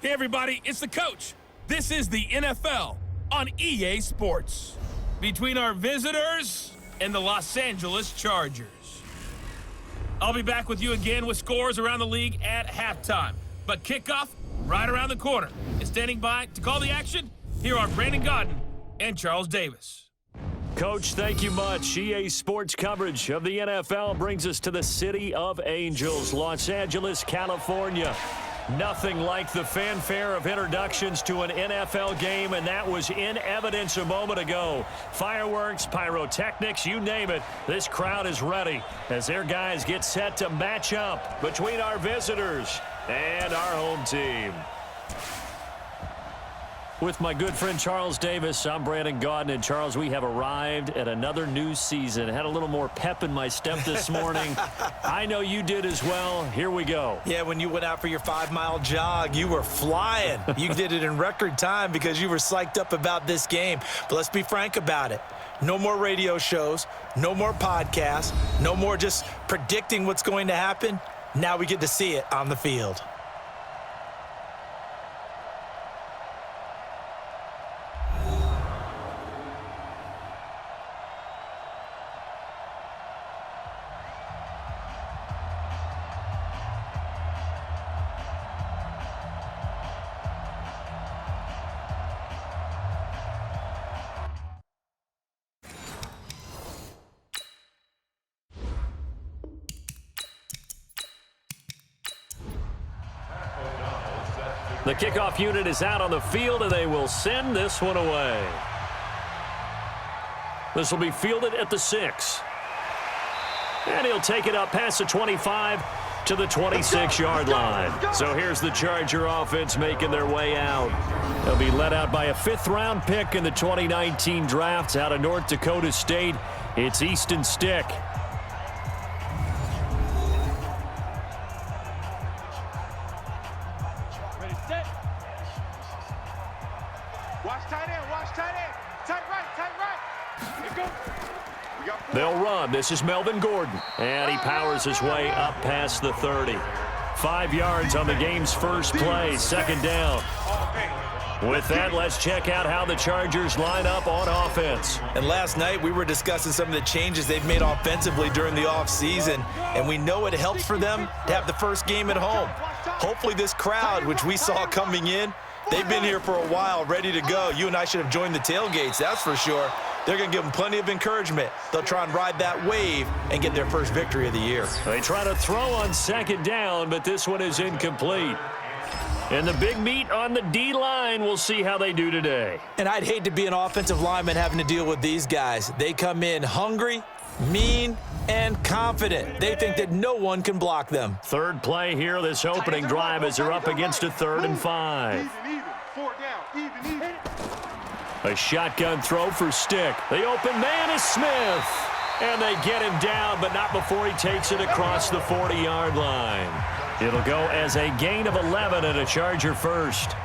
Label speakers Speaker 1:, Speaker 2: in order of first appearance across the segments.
Speaker 1: Hey, everybody, it's the coach. This is the NFL on EA Sports. Between our visitors and the Los Angeles Chargers. I'll be back with you again with scores around the league at halftime. But kickoff right around the corner. And standing by to call the action, here are Brandon Godden and Charles Davis.
Speaker 2: Coach, thank you much. EA Sports coverage of the NFL brings us to the City of Angels, Los Angeles, California. Nothing like the fanfare of introductions to an NFL game, and that was in evidence a moment ago. Fireworks, pyrotechnics, you name it. This crowd is ready as their guys get set to match up between our visitors and our home team. With my good friend Charles Davis, I'm Brandon Godden. And Charles, we have arrived at another new season. Had a little more pep in my step this morning. I know you did as well. Here we go.
Speaker 3: Yeah, when you went out for your 5-mile jog, you were flying. You did it in record time because you were psyched up about this game. But let's be frank about it. No more radio shows, no more podcasts, no more just predicting what's going to happen. Now we get to see it on the field.
Speaker 2: The kickoff unit is out on the field, and they will send this one away. This will be fielded at the 6. And he'll take it up past the 25 to the 26-yard line. So here's the Charger offense making their way out. They'll be led out by a 5th-round pick in the 2019 draft out of North Dakota State. It's Easton Stick. They'll run. This is Melvin Gordon. And he powers his way up past the 30. 5 yards on the game's first play. 2nd down. With that, let's check out how the Chargers line up on offense.
Speaker 3: And last night, we were discussing some of the changes they've made offensively during the offseason. And we know it helps for them to have the first game at home. Hopefully this crowd, which we saw coming in, they've been here for a while, ready to go. You and I should have joined the tailgates, that's for sure. They're going to give them plenty of encouragement. They'll try and ride that wave and get their first victory of the year.
Speaker 2: They try to throw on 2nd down, but this one is incomplete. And the big meat on the D-line, we'll see how they do today.
Speaker 3: And I'd hate to be an offensive lineman having to deal with these guys. They come in hungry, mean, and confident. They think that no one can block them.
Speaker 2: 3rd play here, this opening drive as they're up against a 3rd and 5. A shotgun throw for Stick. The open man is Smith. And they get him down, but not before he takes it across the 40-yard line. It'll go as a gain of 11 and a Charger first.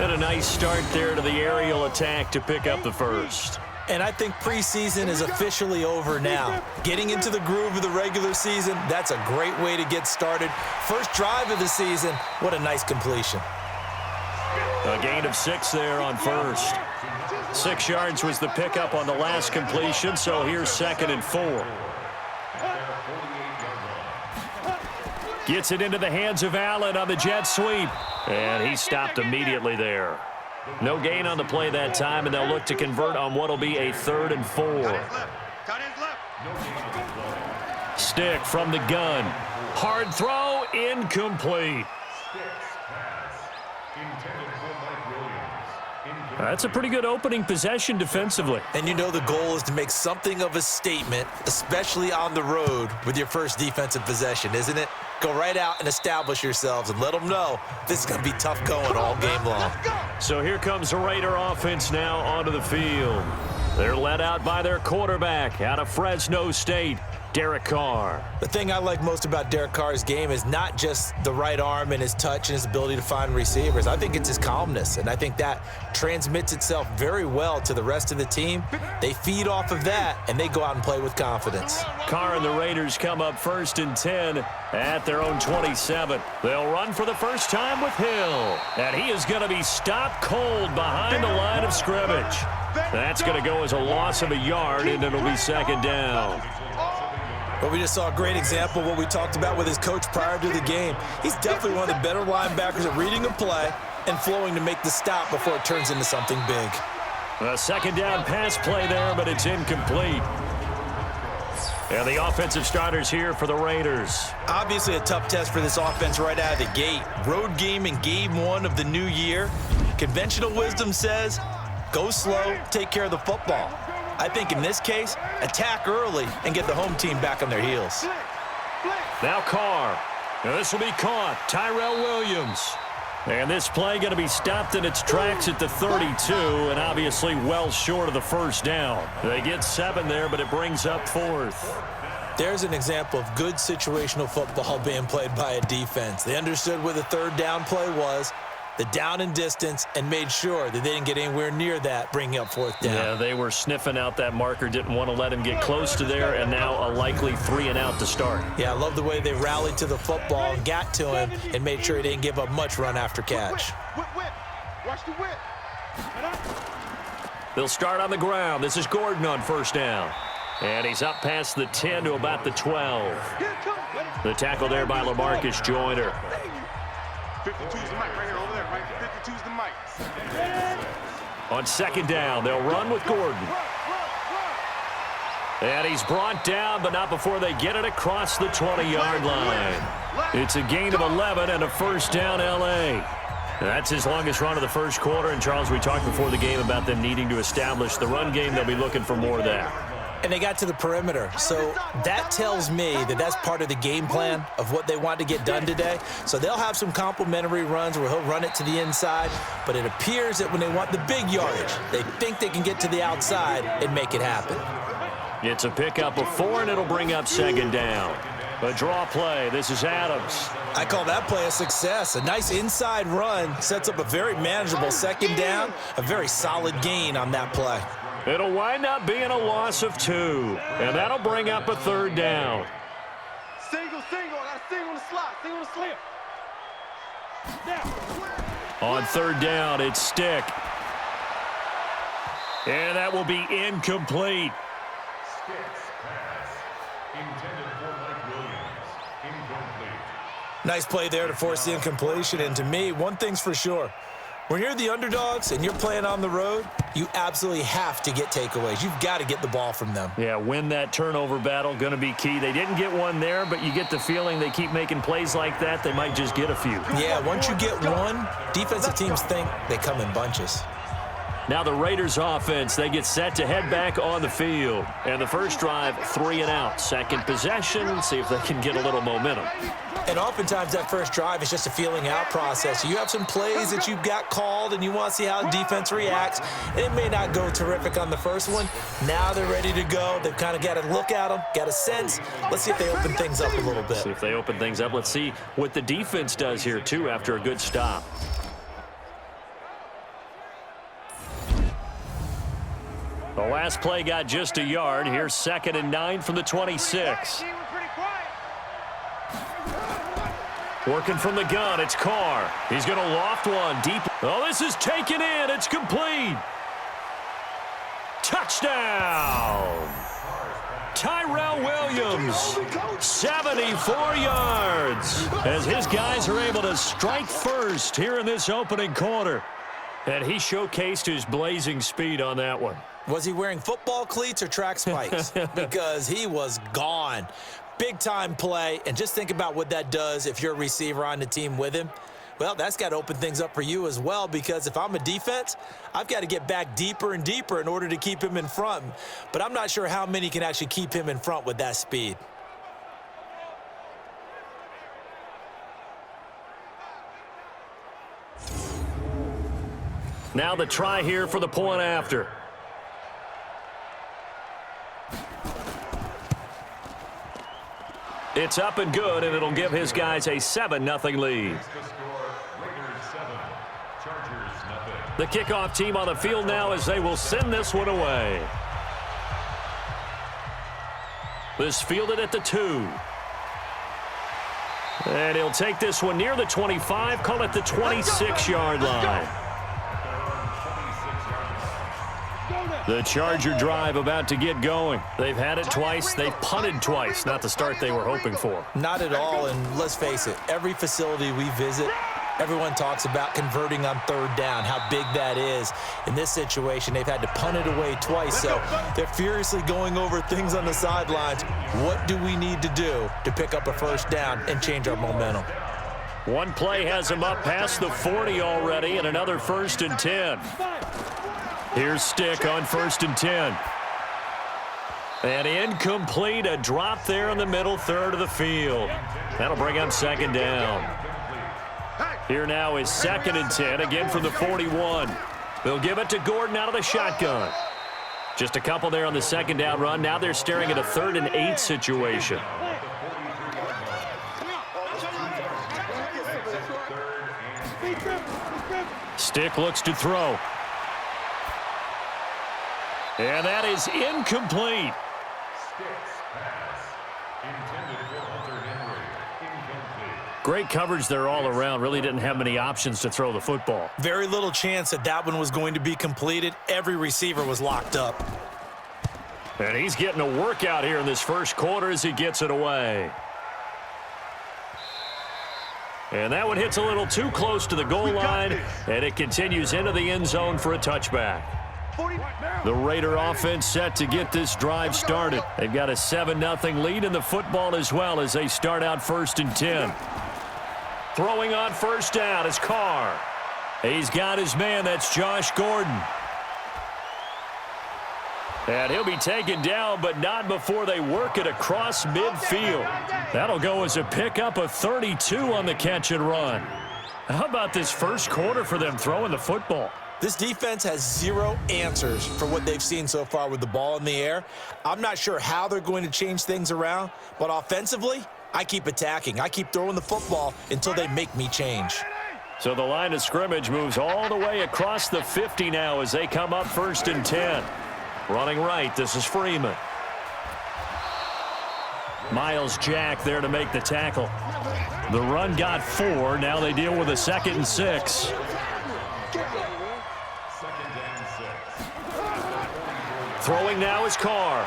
Speaker 2: And a nice start there to the aerial attack to pick up the first.
Speaker 3: And I think preseason is officially over now. Getting into the groove of the regular season, that's a great way to get started. First drive of the season, what a nice completion.
Speaker 2: A gain of 6 there on first. 6 yards was the pickup on the last completion, so here's 2nd and 4. Gets it into the hands of Allen on the jet sweep. And he stopped immediately there. No gain on the play that time, and they'll look to convert on what will be a 3rd and 4. Stick from the gun. Hard throw, incomplete. That's a pretty good opening possession defensively.
Speaker 3: And you know the goal is to make something of a statement, especially on the road with your first defensive possession, isn't it? Go right out and establish yourselves and let them know this is going to be tough going all game long.
Speaker 2: So here comes the Raider offense now onto the field. They're led out by their quarterback out of Fresno State, Derek Carr.
Speaker 3: The thing I like most about Derek Carr's game is not just the right arm and his touch and his ability to find receivers. I think it's his calmness, and I think that transmits itself very well to the rest of the team. They feed off of that, and they go out and play with confidence.
Speaker 2: Carr and the Raiders come up 1st and 10 at their own 27. They'll run for the first time with Hill, and he is going to be stopped cold behind the line of scrimmage. That's going to go as a loss of a yard, and it'll be 2nd down.
Speaker 3: But we just saw a great example of what we talked about with his coach prior to the game. He's definitely one of the better linebackers at reading a play and flowing to make the stop before it turns into something big.
Speaker 2: A 2nd down pass play there, but it's incomplete. And the offensive starters here for the Raiders.
Speaker 3: Obviously a tough test for this offense right out of the gate. Road game in game 1 of the new year. Conventional wisdom says, go slow, take care of the football. I think in this case, attack early and get the home team back on their heels.
Speaker 2: Now Carr. Now this will be caught. Tyrell Williams. And this play going to be stopped in its tracks at the 32, and obviously well short of the 1st down. They get 7 there, but it brings up 4th.
Speaker 3: There's an example of good situational football being played by a defense. They understood where the 3rd down play was, the down and distance, and made sure that they didn't get anywhere near that, bringing up 4th down.
Speaker 2: Yeah, they were sniffing out that marker, didn't want to let him get close to there, and now a likely 3 and out to start.
Speaker 3: Yeah, I love the way they rallied to the football and got to him and made sure he didn't give up much run after catch.
Speaker 4: Watch the whip.
Speaker 2: They'll start on the ground. This is Gordon on 1st down. And he's up past the 10 to about the 12. The tackle there by LaMarcus Joyner.
Speaker 4: 52's the mic right here over there, right? 52's the mic.
Speaker 2: On 2nd down, they'll run with Gordon. And he's brought down, but not before they get it across the 20-yard line. It's a gain of 11 and a 1st down L.A. That's his longest run of the 1st quarter. And, Charles, we talked before the game about them needing to establish the run game. They'll be looking for more of that.
Speaker 3: And they got to the perimeter. So that tells me that that's part of the game plan of what they want to get done today. So they'll have some complimentary runs where he'll run it to the inside. But it appears that when they want the big yardage, they think they can get to the outside and make it happen.
Speaker 2: It's a pickup of 4, and it'll bring up 2nd down. A draw play. This is Adams.
Speaker 3: I call that play a success. A nice inside run sets up a very manageable 2nd down, a very solid gain on that play.
Speaker 2: It'll wind up being a loss of 2, and that'll bring up a 3rd down.
Speaker 4: Single. I got a single on the slot. Single on the slip. Now.
Speaker 2: On 3rd down, it's Stick. And that will be incomplete.
Speaker 3: Nice play there to force the incompletion. And to me, one thing's for sure. When you're the underdogs and you're playing on the road, you absolutely have to get takeaways. You've got to get the ball from them.
Speaker 2: Yeah, win that turnover battle, going to be key. They didn't get one there, but you get the feeling they keep making plays like that, they might just get a few.
Speaker 3: Yeah, once you get one, defensive teams think they come in bunches.
Speaker 2: Now the Raiders offense, they get set to head back on the field. And the first drive, 3 and out. 2nd possession, see if they can get a little momentum.
Speaker 3: And oftentimes that first drive is just a feeling out process. You have some plays that you've got called and you want to see how the defense reacts. And it may not go terrific on the first one. Now they're ready to go. They've kind of got to look at them, got a sense. Let's see if they open things up a little bit.
Speaker 2: See if they open things up. Let's see what the defense does here, too, after a good stop. The last play got just a yard. Here's 2nd and 9 from the 26. Working from the gun, it's Carr. He's going to loft one deep. Oh, this is taken in. It's complete. Touchdown. Tyrell Williams, 74 yards, as his guys are able to strike first here in this opening quarter. And he showcased his blazing speed on that one.
Speaker 3: Was he wearing football cleats or track spikes? Because he was gone. Big-time play, and just think about what that does if you're a receiver on the team with him. Well, that's got to open things up for you as well, because if I'm a defense, I've got to get back deeper and deeper in order to keep him in front. But I'm not sure how many can actually keep him in front with that speed.
Speaker 2: Now the try here for the point after. It's up and good, and it'll give his guys a 7-0 lead. The kickoff team on the field now as they will send this one away. This fielded at the 2. And he'll take this one near the 25, call it the 26-yard line. The Charger drive about to get going. They've had it twice. They've punted twice. Not the start they were hoping for.
Speaker 3: Not at all, and let's face it, every facility we visit, everyone talks about converting on third down, how big that is. In this situation, they've had to punt it away twice, so they're furiously going over things on the sidelines. What do we need to do to pick up a first down and change our momentum?
Speaker 2: One play has him up past the 40 already, and another 1st and 10. Here's Stick on 1st and 10. And incomplete, a drop there in the middle third of the field. That'll bring up 2nd down. Here now is 2nd and 10, again from the 41. They'll give it to Gordon out of the shotgun. Just a couple there on the 2nd down run. Now they're staring at a 3rd and 8 situation. Stick looks to throw. And that is incomplete. Great coverage there all around. Really didn't have many options to throw the football.
Speaker 3: Very little chance that that one was going to be completed. Every receiver was locked up.
Speaker 2: And he's getting a workout here in this first quarter as he gets it away. And that one hits a little too close to the goal line, and it continues into the end zone for a touchback. The Raider offense set to get this drive started. They've got a 7-0 lead in the football as well as they start out 1st and 10. Throwing on 1st down is Carr. He's got his man. That's Josh Gordon. And he'll be taken down, but not before they work it across midfield. That'll go as a pickup of 32 on the catch and run. How about this first quarter for them throwing the football?
Speaker 3: This defense has zero answers for what they've seen so far with the ball in the air. I'm not sure how they're going to change things around, but offensively, I keep attacking. I keep throwing the football until they make me change.
Speaker 2: So the line of scrimmage moves all the way across the 50 now as they come up 1st and 10. Running right, this is Freeman. Miles Jack there to make the tackle. The run got 4. Now they deal with a 2nd and 6. Throwing now is Carr.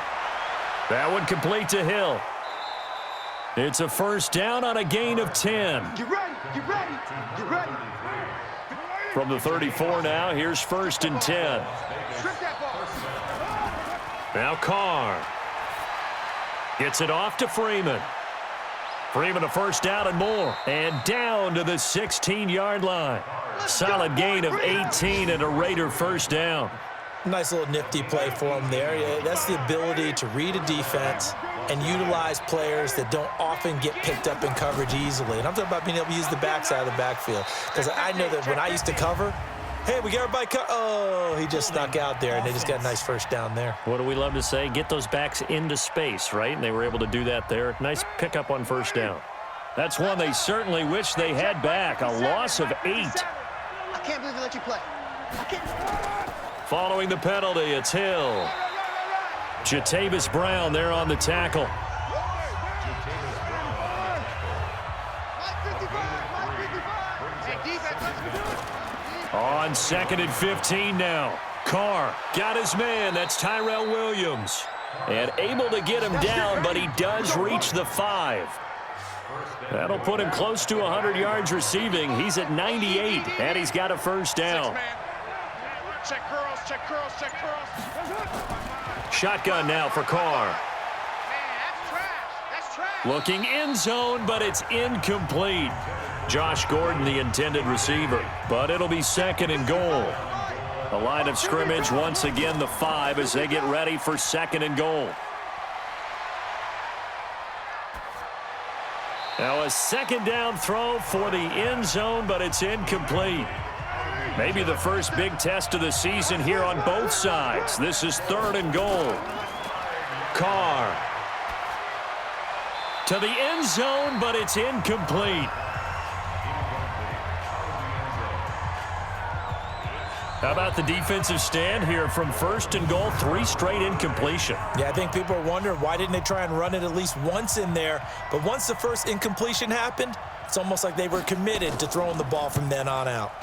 Speaker 2: That one complete to Hill. It's a 1st down on a gain of 10.
Speaker 4: Get ready, get ready, get ready.
Speaker 2: From the 34 now, here's 1st and 10. Now Carr. Gets it off to Freeman. Freeman a 1st down and more. And down to the 16-yard line. Solid gain of 18 and a Raider 1st down.
Speaker 3: Nice little nifty play for him there. Yeah, that's the ability to read a defense and utilize players that don't often get picked up in coverage easily. And I'm talking about being able to use the backside of the backfield. Because I know that when I used to cover, hey, we got everybody oh, he just snuck out there, and they just got a nice 1st down there.
Speaker 2: What do we love to say? Get those backs into space, right? And they were able to do that there. Nice pickup on 1st down. That's one they certainly wish they had back. A loss of 8.
Speaker 5: I can't believe they let you play. I can't.
Speaker 2: Following the penalty, it's Hill. Jatavis Brown there on the tackle. On 2nd and 15 now. Carr got his man. That's Tyrell Williams. And able to get him down, but he does reach the 5. That'll put him close to 100 yards receiving. He's at 98, and he's got a 1st down.
Speaker 4: Check curls, check curls, check curls.
Speaker 2: Shotgun now for Carr.
Speaker 4: Man, that's trash. That's trash.
Speaker 2: Looking end zone, but it's incomplete. Josh Gordon, the intended receiver, but it'll be 2nd and goal. The line of scrimmage once again the 5 as they get ready for 2nd and goal. Now a 2nd down throw for the end zone, but it's incomplete. Maybe the first big test of the season here on both sides. This is 3rd and goal. Carr. To the end zone, but it's incomplete. How about the defensive stand here from 1st and goal, 3 straight incompletion?
Speaker 3: Yeah, I think people are wondering why didn't they try and run it at least once in there. But once the first incompletion happened, it's almost like they were committed to throwing the ball from then on out.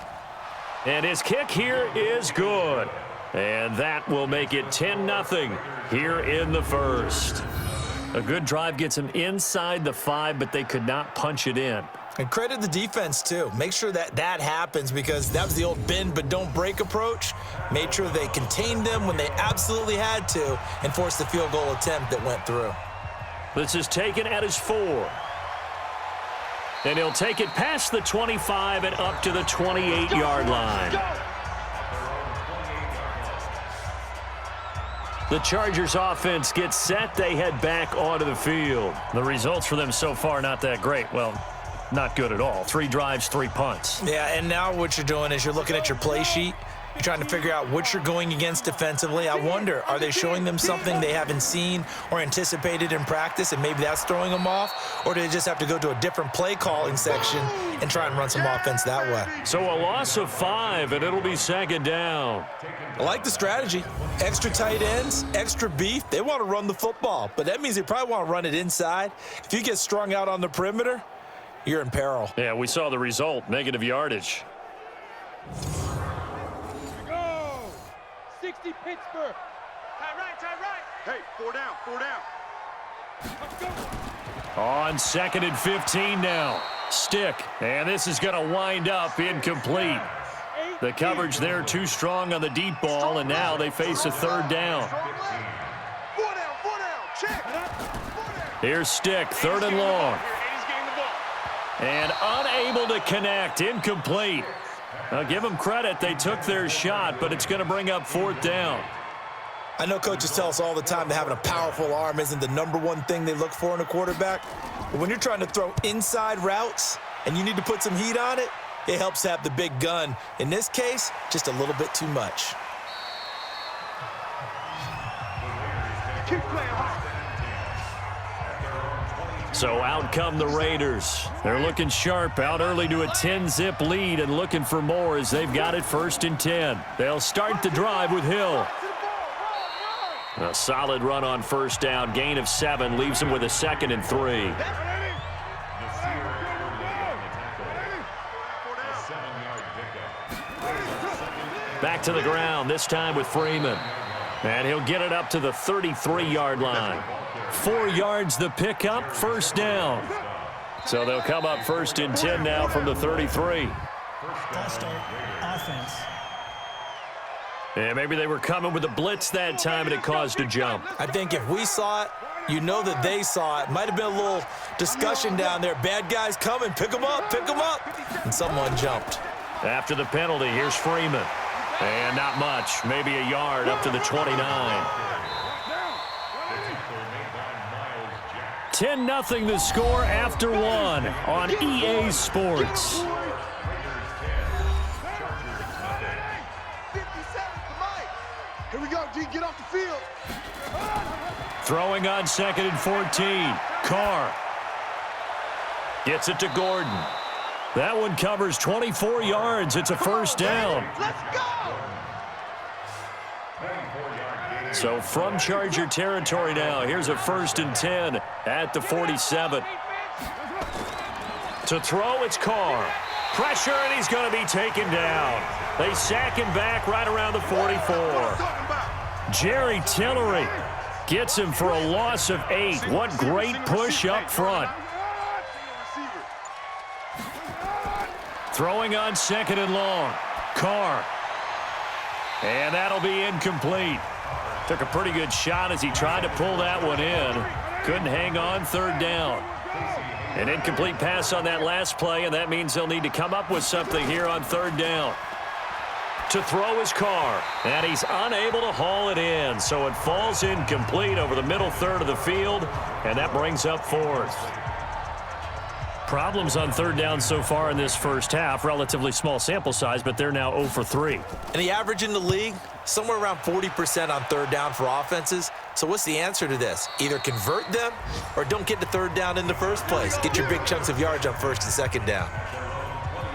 Speaker 2: And his kick here is good. And that will make it 10-0 here in the first. A good drive gets them inside the 5, but they could not punch it in.
Speaker 3: And credit the defense, too. Make sure that happens because that was the old bend but don't break approach. Made sure they contained them when they absolutely had to and forced the field goal attempt that went through.
Speaker 2: This is taken at his 4. And he'll take it past the 25 and up to the 28-yard line. The Chargers offense gets set. They head back onto the field. The results for them so far not that great. Well, not good at all. 3 drives, 3 punts.
Speaker 3: Yeah, and now what you're doing is you're looking at your play sheet. You're trying to figure out what you're going against defensively. I wonder, are they showing them something they haven't seen or anticipated in practice, and maybe that's throwing them off? Or do they just have to go to a different play calling section and try and run some offense that way?
Speaker 2: So a loss of 5, and it'll be 2nd down.
Speaker 3: I like the strategy. Extra tight ends, extra beef. They want to run the football, but that means they probably want to run it inside. If you get strung out on the perimeter, you're in peril.
Speaker 2: Yeah, we saw the result, negative yardage.
Speaker 4: Go! 60 Pittsburgh. Tie right. Hey, 4 down. Let's go.
Speaker 2: On 2nd and 15 now. Stick, and this is going to wind up incomplete. The coverage there too strong on the deep ball, and now they face a 3rd down.
Speaker 4: 4 down. Check.
Speaker 2: Here's Stick, 3rd and long. And unable to connect, incomplete. Now give them credit, they took their shot, but it's going to bring up 4th down.
Speaker 3: I know coaches tell us all the time that having a powerful arm isn't the #1 thing they look for in a quarterback. But when you're trying to throw inside routes and you need to put some heat on it, it helps to have the big gun. In this case, just a little bit too much.
Speaker 4: Keep playing hard.
Speaker 2: So out come the Raiders. They're looking sharp, out early to a 10-zip lead and looking for more as they've got it 1st and 10. They'll start the drive with Hill. A solid run on 1st down, gain of 7, leaves them with a 2nd and 3. Back to the ground, this time with Freeman. And he'll get it up to the 33-yard line. 4 yards the pickup, 1st down. So they'll come up 1st and 10 now from the 33.
Speaker 6: False start, offense.
Speaker 2: And maybe they were coming with a blitz that time and it caused a jump.
Speaker 3: I think if we saw it, you know that they saw it. Might have been a little discussion down there. Bad guys coming, pick them up. And someone jumped.
Speaker 2: After the penalty, here's Freeman. And not much, maybe a yard up to the 29. 10-0 the score after 1 on EA Sports.
Speaker 5: 57 Here we go, D. Get off the field.
Speaker 2: Throwing on 2nd and 14. Carr gets it to Gordon. That one covers 24 yards. It's a 1st down.
Speaker 5: Let's go.
Speaker 2: So from Charger territory now, here's a 1st and 10 at the 47. To throw, it's Carr. Pressure, and he's going to be taken down. They sack him back right around the 44. Jerry Tillery gets him for a loss of 8. What great push up front. Throwing on 2nd and long. Carr. And that'll be incomplete. Took a pretty good shot as he tried to pull that one in. Couldn't hang on, 3rd down. An incomplete pass on that last play, and that means they'll need to come up with something here on 3rd down. To throw is Carr, and he's unable to haul it in, so it falls incomplete over the middle 3rd of the field, and that brings up 4th. Problems on 3rd down so far in this first half. Relatively small sample size, but they're now 0 for 3.
Speaker 3: And the average in the league, somewhere around 40% on 3rd down for offenses. So what's the answer to this? Either convert them or don't get to third down in the first place. Get your big chunks of yards on first and second down.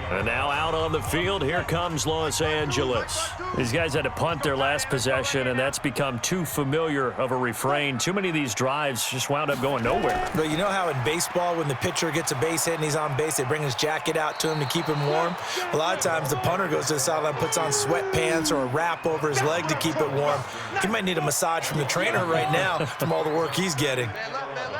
Speaker 2: And now out on the field, here comes Los Angeles. These guys had to punt their last possession, and that's become too familiar of a refrain. Too many of these drives just wound up going nowhere.
Speaker 3: But you know how in baseball, when the pitcher gets a base hit and he's on base, they bring his jacket out to him to keep him warm? A lot of times the punter goes to the sideline, puts on sweatpants or a wrap over his leg to keep it warm. He might need a massage from the trainer right now from all the work he's getting.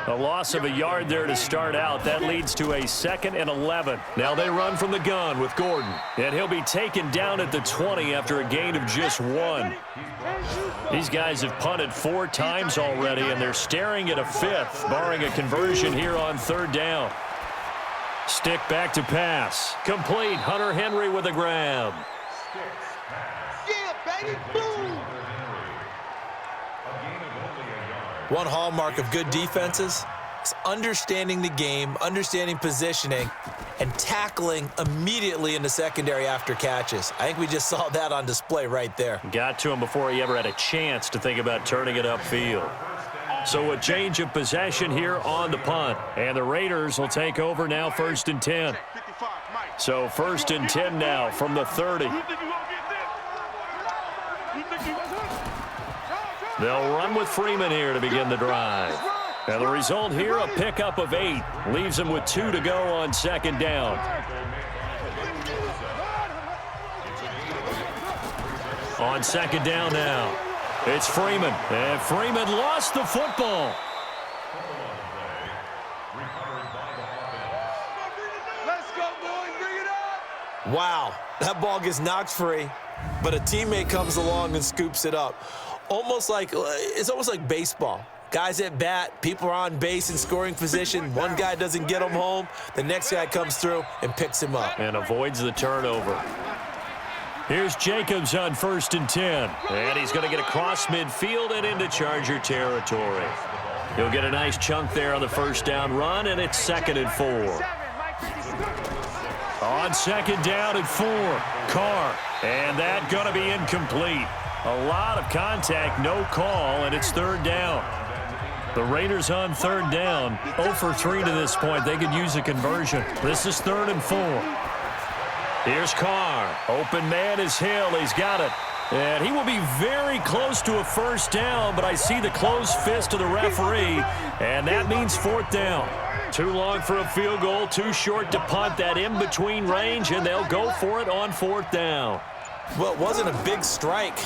Speaker 2: A loss of a yard there to start out. That leads to a 2nd and 11. Now they run from the gun with Gordon. And he'll be taken down at the 20 after a gain of just 1. These guys have punted 4 times already, and they're staring at a 5th, barring a conversion here on 3rd down. Stick back to pass. Complete. Hunter Henry with a grab.
Speaker 5: Yeah, baby, boom!
Speaker 3: One hallmark of good defenses is understanding the game, understanding positioning, and tackling immediately in the secondary after catches. I think we just saw that on display right there.
Speaker 2: Got to him before he ever had a chance to think about turning it upfield. So a change of possession here on the punt. And the Raiders will take over now 1st and 10. So 1st and 10 now from the 30. They'll run with Freeman here to begin the drive. And the result here, a pickup of 8. Leaves them with 2 to go on 2nd down. On 2nd down now, it's Freeman. And Freeman lost the football.
Speaker 4: Let's go, boys. Bring it up.
Speaker 3: Wow, that ball gets knocked free, but a teammate comes along and scoops it up. It's almost like baseball. Guys at bat, people are on base in scoring position. One guy doesn't get him home. The next guy comes through and picks him up.
Speaker 2: And avoids the turnover. Here's Jacobs on 1st and 10. And he's going to get across midfield and into Charger territory. He'll get a nice chunk there on the 1st down run, and it's 2nd and 4. On 2nd down and 4, Carr. And that going to be incomplete. A lot of contact, no call, and it's 3rd down. The Raiders on 3rd down, 0 for 3 to this point. They could use a conversion. This is 3rd and 4. Here's Carr. Open man is Hill. He's got it. And he will be very close to a 1st down, but I see the closed fist of the referee, and that means 4th down. Too long for a field goal, too short to punt. That in-between range, and they'll go for it on 4th down.
Speaker 3: Well, it wasn't a big strike,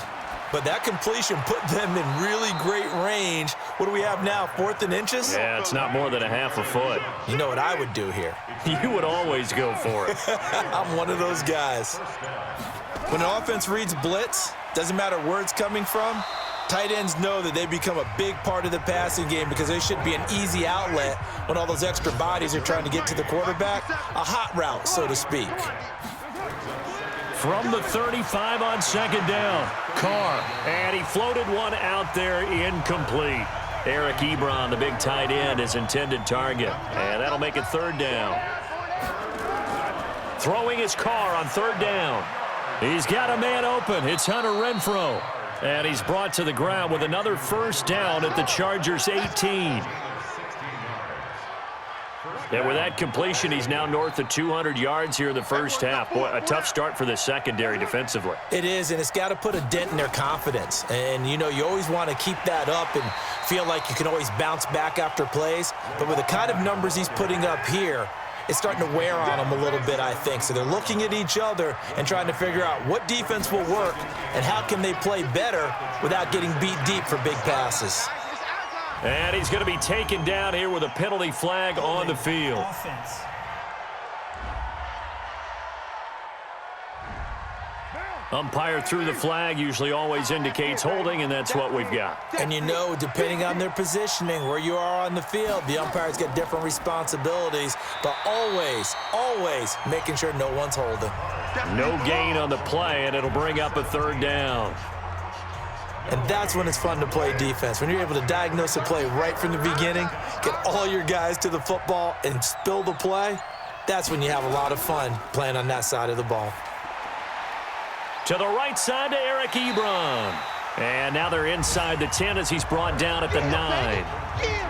Speaker 3: but that completion put them in really great range. What do we have now, 4th and inches?
Speaker 2: Yeah, it's not more than a half a foot.
Speaker 3: You know what I would do here?
Speaker 2: You would always go for it.
Speaker 3: I'm one of those guys. When an offense reads blitz, doesn't matter where it's coming from, tight ends know that they become a big part of the passing game because they should be an easy outlet when all those extra bodies are trying to get to the quarterback. A hot route, so to speak.
Speaker 2: From the 35 on 2nd down, Carr. And he floated one out there, incomplete. Eric Ebron, the big tight end, his intended target. And that'll make it 3rd down. Throwing his Carr on 3rd down. He's got a man open. It's Hunter Renfrow. And he's brought to the ground with another 1st down at the Chargers' 18. And with that completion, he's now north of 200 yards here in the 1st half. Boy, a tough start for the secondary defensively.
Speaker 3: It is, and it's got to put a dent in their confidence. And, you know, you always want to keep that up and feel like you can always bounce back after plays. But with the kind of numbers he's putting up here, it's starting to wear on them a little bit, I think. So they're looking at each other and trying to figure out what defense will work and how can they play better without getting beat deep for big passes.
Speaker 2: And he's going to be taken down here with a penalty flag on the field.
Speaker 6: Offense.
Speaker 2: Umpire threw the flag, usually always indicates holding, and that's what we've got.
Speaker 3: And you know, depending on their positioning, where you are on the field, the umpire's got different responsibilities, but always, always making sure no one's holding.
Speaker 2: No gain on the play, and it'll bring up a 3rd down.
Speaker 3: And that's when it's fun to play defense. When you're able to diagnose a play right from the beginning, get all your guys to the football and spill the play, that's when you have a lot of fun playing on that side of the ball.
Speaker 2: To the right side to Eric Ebron. And now they're inside the 10 as he's brought down at the 9.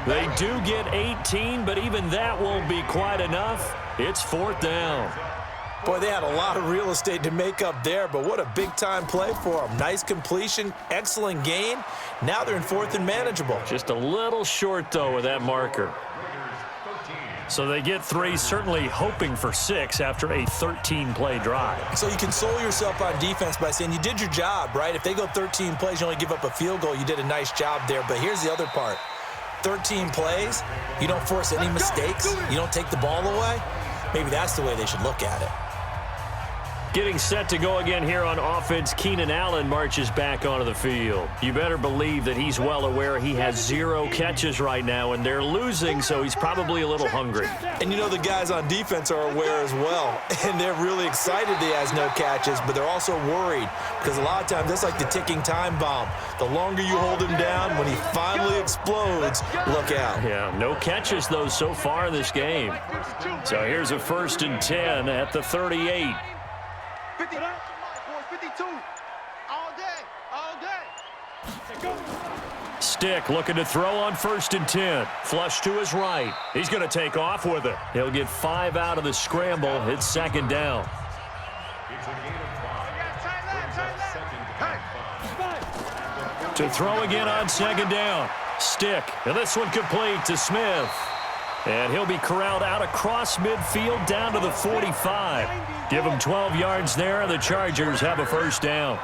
Speaker 2: They do get 18, but even that won't be quite enough. It's 4th down.
Speaker 3: Boy, they had a lot of real estate to make up there, but what a big-time play for them. Nice completion, excellent gain. Now they're in 4th and manageable.
Speaker 2: Just a little short, though, with that marker. So they get 3, certainly hoping for 6 after a 13-play drive.
Speaker 3: So you console yourself on defense by saying you did your job, right? If they go 13 plays, you only give up a field goal, you did a nice job there. But here's the other part. 13 plays, you don't force any mistakes, you don't take the ball away. Maybe that's the way they should look at it.
Speaker 2: Getting set to go again here on offense, Keenan Allen marches back onto the field. You better believe that he's well aware he has 0 catches right now, and they're losing, so he's probably a little hungry.
Speaker 3: And you know the guys on defense are aware as well, and they're really excited he has no catches, but they're also worried because a lot of times that's like the ticking time bomb. The longer you hold him down, when he finally explodes, look out.
Speaker 2: Yeah, no catches, though, so far in this game. So here's a 1st and 10 at the 38.
Speaker 5: 52. All day.
Speaker 2: Stick looking to throw on 1st and 10. Flush to his right. He's going to take off with it. He'll get 5 out of the scramble. It's 2nd down. To throw again on 2nd down. Stick. And this one complete to Smith. And he'll be corralled out across midfield down to the 45. Give him 12 yards there, and the Chargers have a 1st down.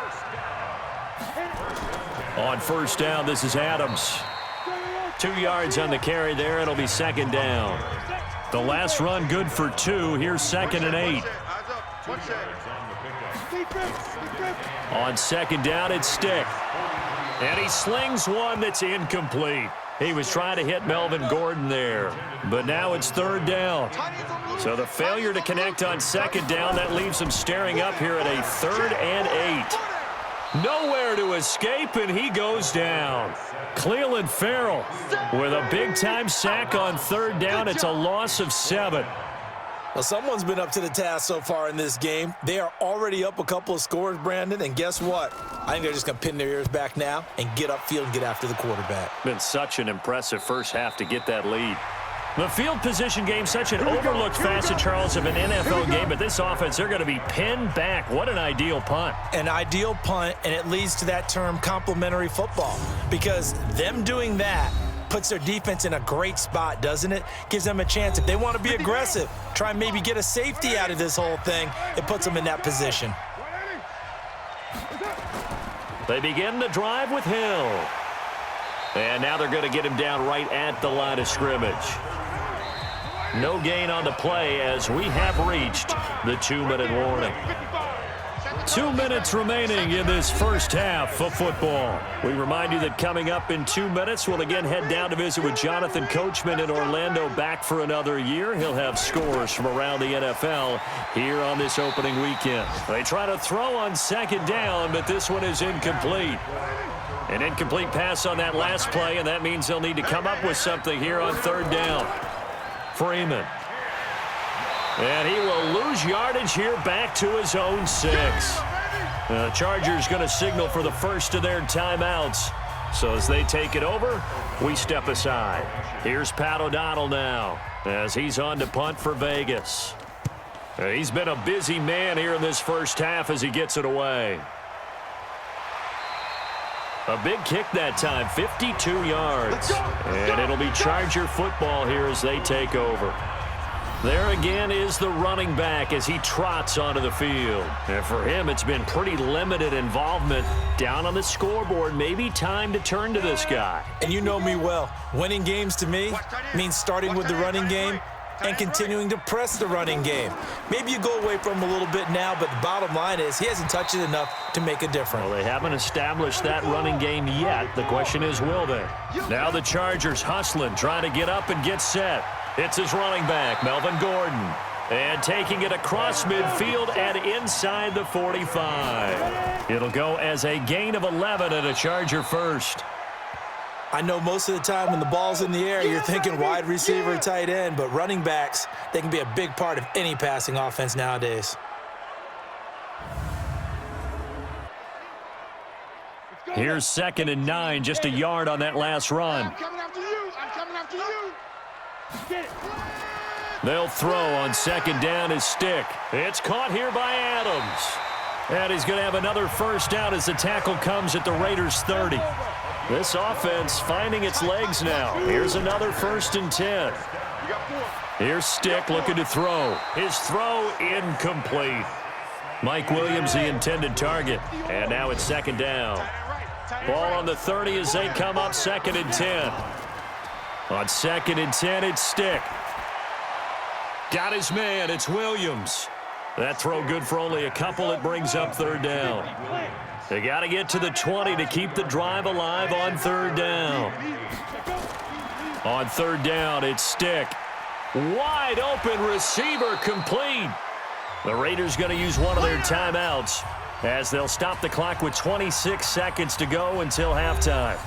Speaker 2: On 1st down, this is Adams. 2 yards on the carry there. It'll be 2nd down. The last run good for 2. Here's 2nd and 8. On 2nd down, it's Stick. And he slings one that's incomplete. He was trying to hit Melvin Gordon there, but now it's 3rd down. So the failure to connect on 2nd down, that leaves him staring up here at a 3rd and 8. Nowhere to escape, and he goes down. Cleveland Farrell with a big-time sack on 3rd down. It's a loss of 7.
Speaker 3: Well, someone's been up to the task so far in this game. They are already up a couple of scores, Brandon, and guess what? I think they're just going to pin their ears back now and get upfield and get after the quarterback.
Speaker 2: Been such an impressive first half to get that lead. The field position game, such an overlooked facet, Charles, of an NFL game, but this offense, they're going to be pinned back. What an ideal punt.
Speaker 3: An ideal punt, and it leads to that term complementary football, because them doing that puts their defense in a great spot, doesn't it? Gives them a chance. If they want to be aggressive, try and maybe get a safety out of this whole thing, it puts them in that position.
Speaker 2: They begin the drive with Hill. And now they're going to get him down right at the line of scrimmage. No gain on the play as we have reached the 2-minute warning. 2 minutes remaining in this first half of football. We remind you that coming up in 2 minutes, we'll again head down to visit with Jonathan Coachman in Orlando, back for another year. He'll have scores from around the NFL here on this opening weekend. They try to throw on 2nd down, but this one is incomplete. An incomplete pass on that last play, and that means they'll need to come up with something here on 3rd down. Freeman. And he will lose yardage here back to his own 6. The Chargers going to signal for the first of their timeouts. So as they take it over, we step aside. Here's Pat O'Donnell now as he's on to punt for Vegas. He's been a busy man here in this first half as he gets it away. A big kick that time, 52 yards. And it'll be Charger football here as they take over. There again is the running back as he trots onto the field. And for him, it's been pretty limited involvement. Down on the scoreboard, maybe time to turn to this guy.
Speaker 3: And you know me well. Winning games to me means starting with the running game and continuing to press the running game. Maybe you go away from him a little bit now, but the bottom line is he hasn't touched it enough to make a difference.
Speaker 2: Well, they haven't established that running game yet. The question is, will they? Now the Chargers hustling, trying to get up and get set. It's his running back, Melvin Gordon. And taking it across midfield and inside the 45. It'll go as a gain of 11 and a Charger first.
Speaker 3: I know most of the time when the ball's in the air, you're thinking wide receiver, tight end, but running backs, they can be a big part of any passing offense nowadays.
Speaker 2: Here's 2nd and 9, just a yard on that last run.
Speaker 4: I'm coming after you. I'm coming after you. Get it.
Speaker 2: They'll throw on 2nd down his stick. It's caught here by Adams. And he's going to have another first down as the tackle comes at the Raiders' 30. This offense finding its legs now. Here's another 1st and 10. Here's Stick looking to throw. His throw incomplete. Mike Williams, the intended target. And now it's 2nd down. Ball on the 30 as they come up 2nd and 10. On 2nd and 10, it's Stick. Got his man. It's Williams. That throw good for only a couple. It brings up 3rd down. They got to get to the 20 to keep the drive alive on 3rd down. On 3rd down, it's Stick. Wide open receiver complete. The Raiders going to use one of their timeouts as they'll stop the clock with 26 seconds to go until halftime.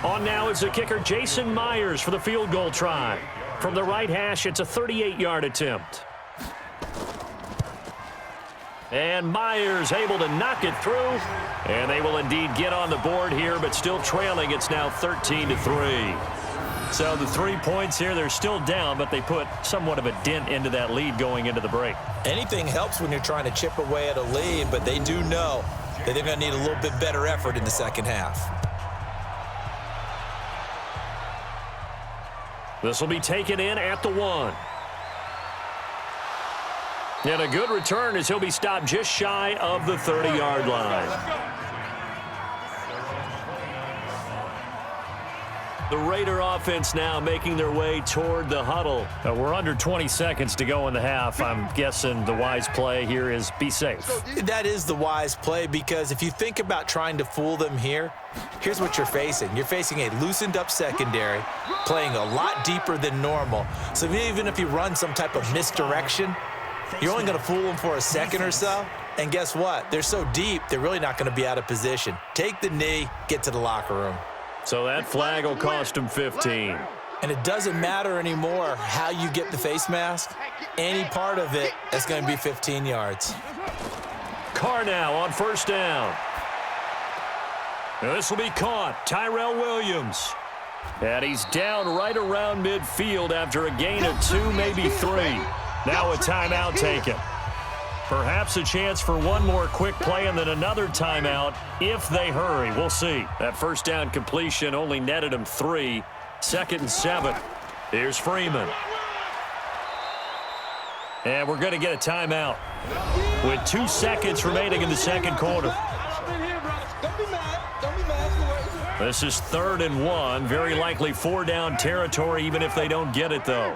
Speaker 2: On now is the kicker Jason Myers for the field goal try. From the right hash, it's a 38-yard attempt. And Myers able to knock it through. And they will indeed get on the board here, but still trailing. It's now 13-3. So the 3 points here, they're still down, but they put somewhat of a dent into that lead going into the break.
Speaker 3: Anything helps when you're trying to chip away at a lead, but they do know that they're going to need a little bit better effort in the second half.
Speaker 2: This will be taken in at the 1. And a good return as he'll be stopped just shy of the 30-yard line. The Raider offense now making their way toward the huddle. We're under 20 seconds to go in the half. I'm guessing the wise play here is be safe.
Speaker 3: That is the wise play, because if you think about trying to fool them here, here's what you're facing. You're facing a loosened up secondary, playing a lot deeper than normal. So even if you run some type of misdirection, you're only going to fool them for a second or so. And guess what? They're so deep, they're really not going to be out of position. Take the knee, get to the locker room.
Speaker 2: So that flag will cost him 15.
Speaker 3: And it doesn't matter anymore how you get the face mask. Any part of it is going to be 15 yards.
Speaker 2: Carr now on 1st down. This will be caught. Tyrell Williams. And he's down right around midfield after a gain of 2, maybe 3. Now a timeout taken. Perhaps a chance for one more quick play and then another timeout if they hurry. We'll see. That 1st down completion only netted him 3. 2nd and 7. Here's Freeman. And we're going to get a timeout with 2 seconds remaining in the 2nd quarter. This is 3rd and 1. Very likely 4-down territory even if they don't get it, though.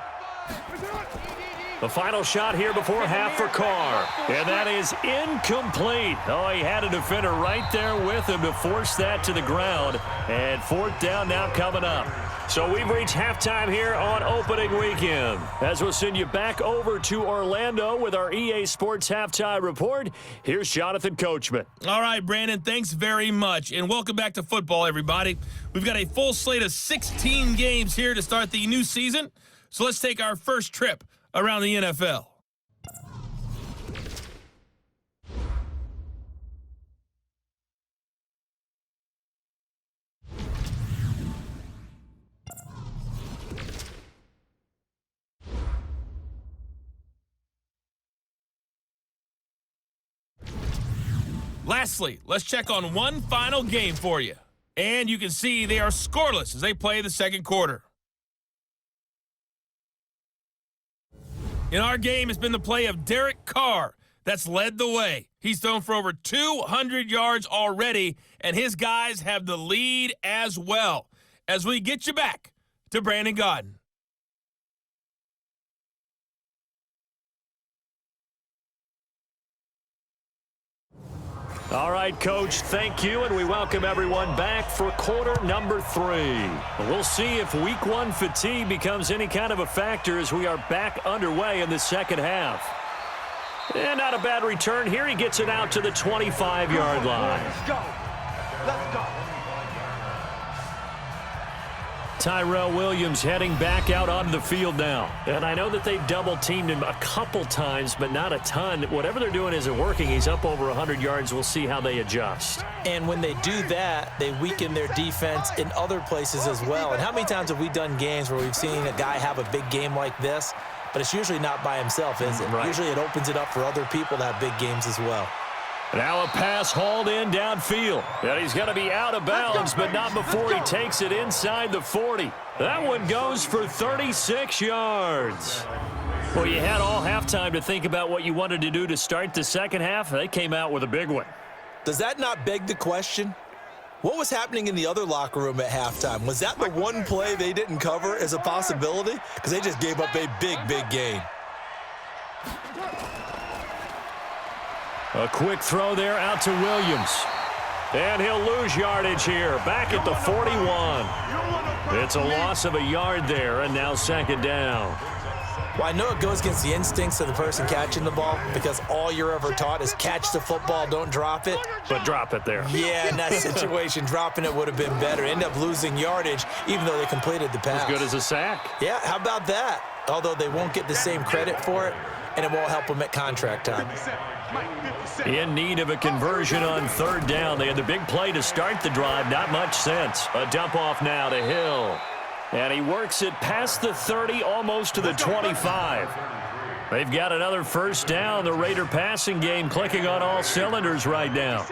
Speaker 2: The final shot here before half for Carr. And that is incomplete. Oh, he had a defender right there with him to force that to the ground. And 4th down now coming up. So we've reached halftime here on opening weekend. As we'll send you back over to Orlando with our EA Sports Halftime Report, here's Jonathan Coachman.
Speaker 1: All right, Brandon, thanks very much. And welcome back to football, everybody. We've got a full slate of 16 games here to start the new season. So let's take our first trip around the NFL. Lastly, let's check on one final game for you. And you can see they are scoreless as they play the 2nd quarter. In our game, it's been the play of Derek Carr that's led the way. He's thrown for over 200 yards already, and his guys have the lead as well. As we get you back to Brandon Godden.
Speaker 2: All right, Coach, thank you, and we welcome everyone back for quarter number 3. We'll see if week 1 fatigue becomes any kind of a factor as we are back underway in the 2nd half. And not a bad return here. He gets it out to the 25-yard line.
Speaker 4: Let's go. Let's go.
Speaker 2: Tyrell Williams heading back out onto the field now. And I know that they've double-teamed him a couple times, but not a ton. Whatever they're doing isn't working. He's up over 100 yards. We'll see how they adjust.
Speaker 3: And when they do that, they weaken their defense in other places as well. And how many times have we done games where we've seen a guy have a big game like this, but it's usually not by himself, is it?
Speaker 2: Right.
Speaker 3: Usually it opens it up for other people to have big games as well.
Speaker 2: Now a pass hauled in downfield. And he's going to be out of bounds, but not before he takes it inside the 40. That one goes for 36 yards. Well, you had all halftime to think about what you wanted to do to start the second half. They came out with a big one.
Speaker 3: Does that not beg the question? What was happening in the other locker room at halftime? Was that the one play they didn't cover as a possibility? Because they just gave up a big, big gain.
Speaker 2: A quick throw there out to Williams. And he'll lose yardage here, back at the 41. It's a loss of a yard there, and now second down.
Speaker 3: Well, I know it goes against the instincts of the person catching the ball because all you're ever taught is catch the football, don't drop it.
Speaker 2: But drop it there.
Speaker 3: Yeah, in that situation, dropping it would have been better. End up losing yardage, even though they completed the pass.
Speaker 2: As good as a sack.
Speaker 3: Yeah, how about that? Although they won't get the same credit for it, and it won't help them at contract time.
Speaker 2: In need of a conversion on third down. They had the big play to start the drive. Not much sense. A dump off now to Hill. And he works it past the 30, almost to the 25. They've got another first down. The Raider passing game clicking on all cylinders right now.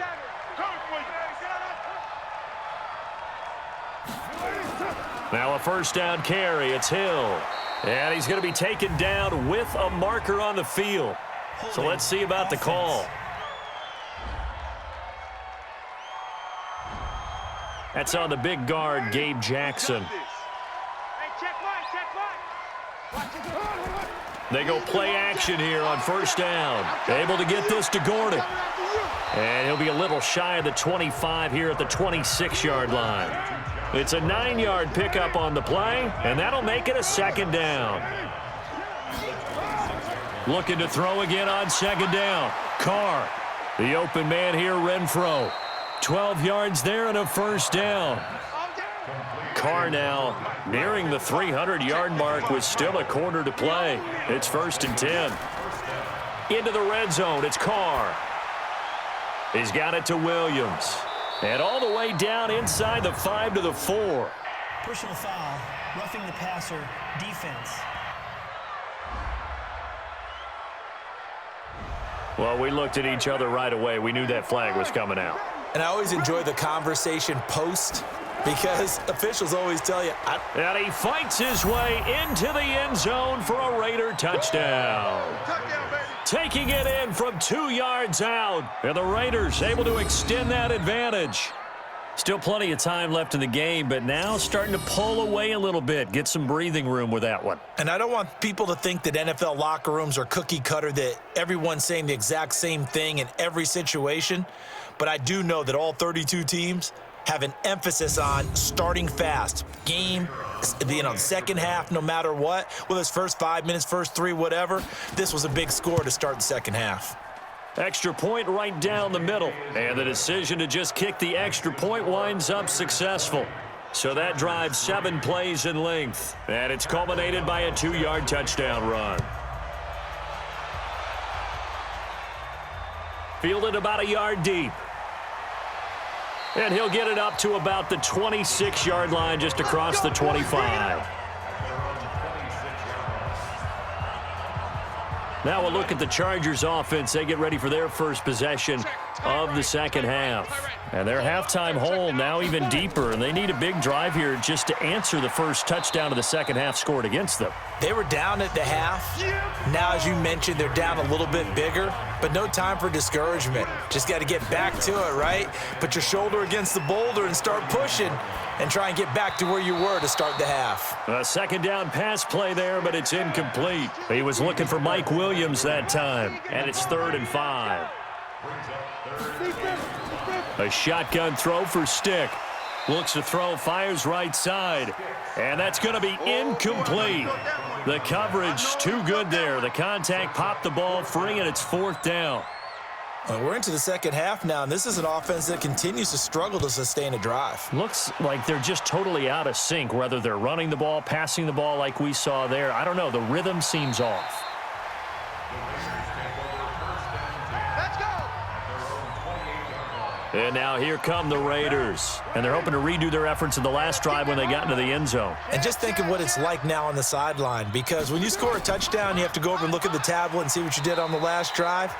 Speaker 2: Now a first down carry. It's Hill. And he's going to be taken down with a marker on the field. So let's see about the call. That's on the big guard, Gabe Jackson. They go play action here on first down. Able to get this to Gordon. And he'll be a little shy of the 25 here at the 26-yard line. It's a 9-yard pickup on the play, and that'll make it a second down. Looking to throw again on second down. Carr, the open man here, Renfro. 12 yards there and a first down. Carr now nearing the 300-yard mark with still a quarter to play. It's first and 10. Into the red zone, it's Carr. He's got it to Williams. And all the way down inside the 5 to the 4.
Speaker 6: Personal foul, roughing the passer, defense.
Speaker 2: Well, we looked at each other right away. We knew that flag was coming out.
Speaker 3: And I always enjoy the conversation post because officials always tell you.
Speaker 2: And he fights his way into the end zone for a Raider touchdown. Taking it in from 2 yards out. And the Raiders able to extend that advantage. Still plenty of time left in the game, but now starting to pull away a little bit. Get some breathing room with that one.
Speaker 3: And I don't want people to think that NFL locker rooms are cookie cutter, that everyone's saying the exact same thing in every situation. But I do know that all 32 teams have an emphasis on starting fast. Game, the second half, no matter what. Whether it's first 5 minutes, first 3, whatever. This was a big score to start the second half.
Speaker 2: Extra point right down the middle. And the decision to just kick the extra point winds up successful. So that drives 7 plays in length. And it's culminated by a 2-yard touchdown run. Fielded about a yard deep. And he'll get it up to about the 26-yard line, just across the 25. Now we'll look at the Chargers offense. They get ready for their first possession of the second half. And their halftime hole now even deeper, and they need a big drive here just to answer the first touchdown of the second half scored against them.
Speaker 3: They were down at the half. Now, as you mentioned, they're down a little bit bigger, but no time for discouragement. Just got to get back to it, right? Put your shoulder against the boulder and start pushing and try and get back to where you were to start the half.
Speaker 2: A second down pass play there, but it's incomplete. He was looking for Mike Williams that time, and it's 3rd and 5. A shotgun throw for Stick. Looks to throw, fires right side. And that's going to be incomplete. The coverage too good there. The contact popped the ball free, and it's 4th down.
Speaker 3: Well, we're into the second half now, and this is an offense that continues to struggle to sustain a drive.
Speaker 2: Looks like they're just totally out of sync, whether they're running the ball, passing the ball like we saw there. I don't know. The rhythm seems off. And now here come the Raiders. And they're hoping to redo their efforts in the last drive when they got into the end zone.
Speaker 3: And just think of what it's like now on the sideline, because when you score a touchdown, you have to go over and look at the tablet and see what you did on the last drive.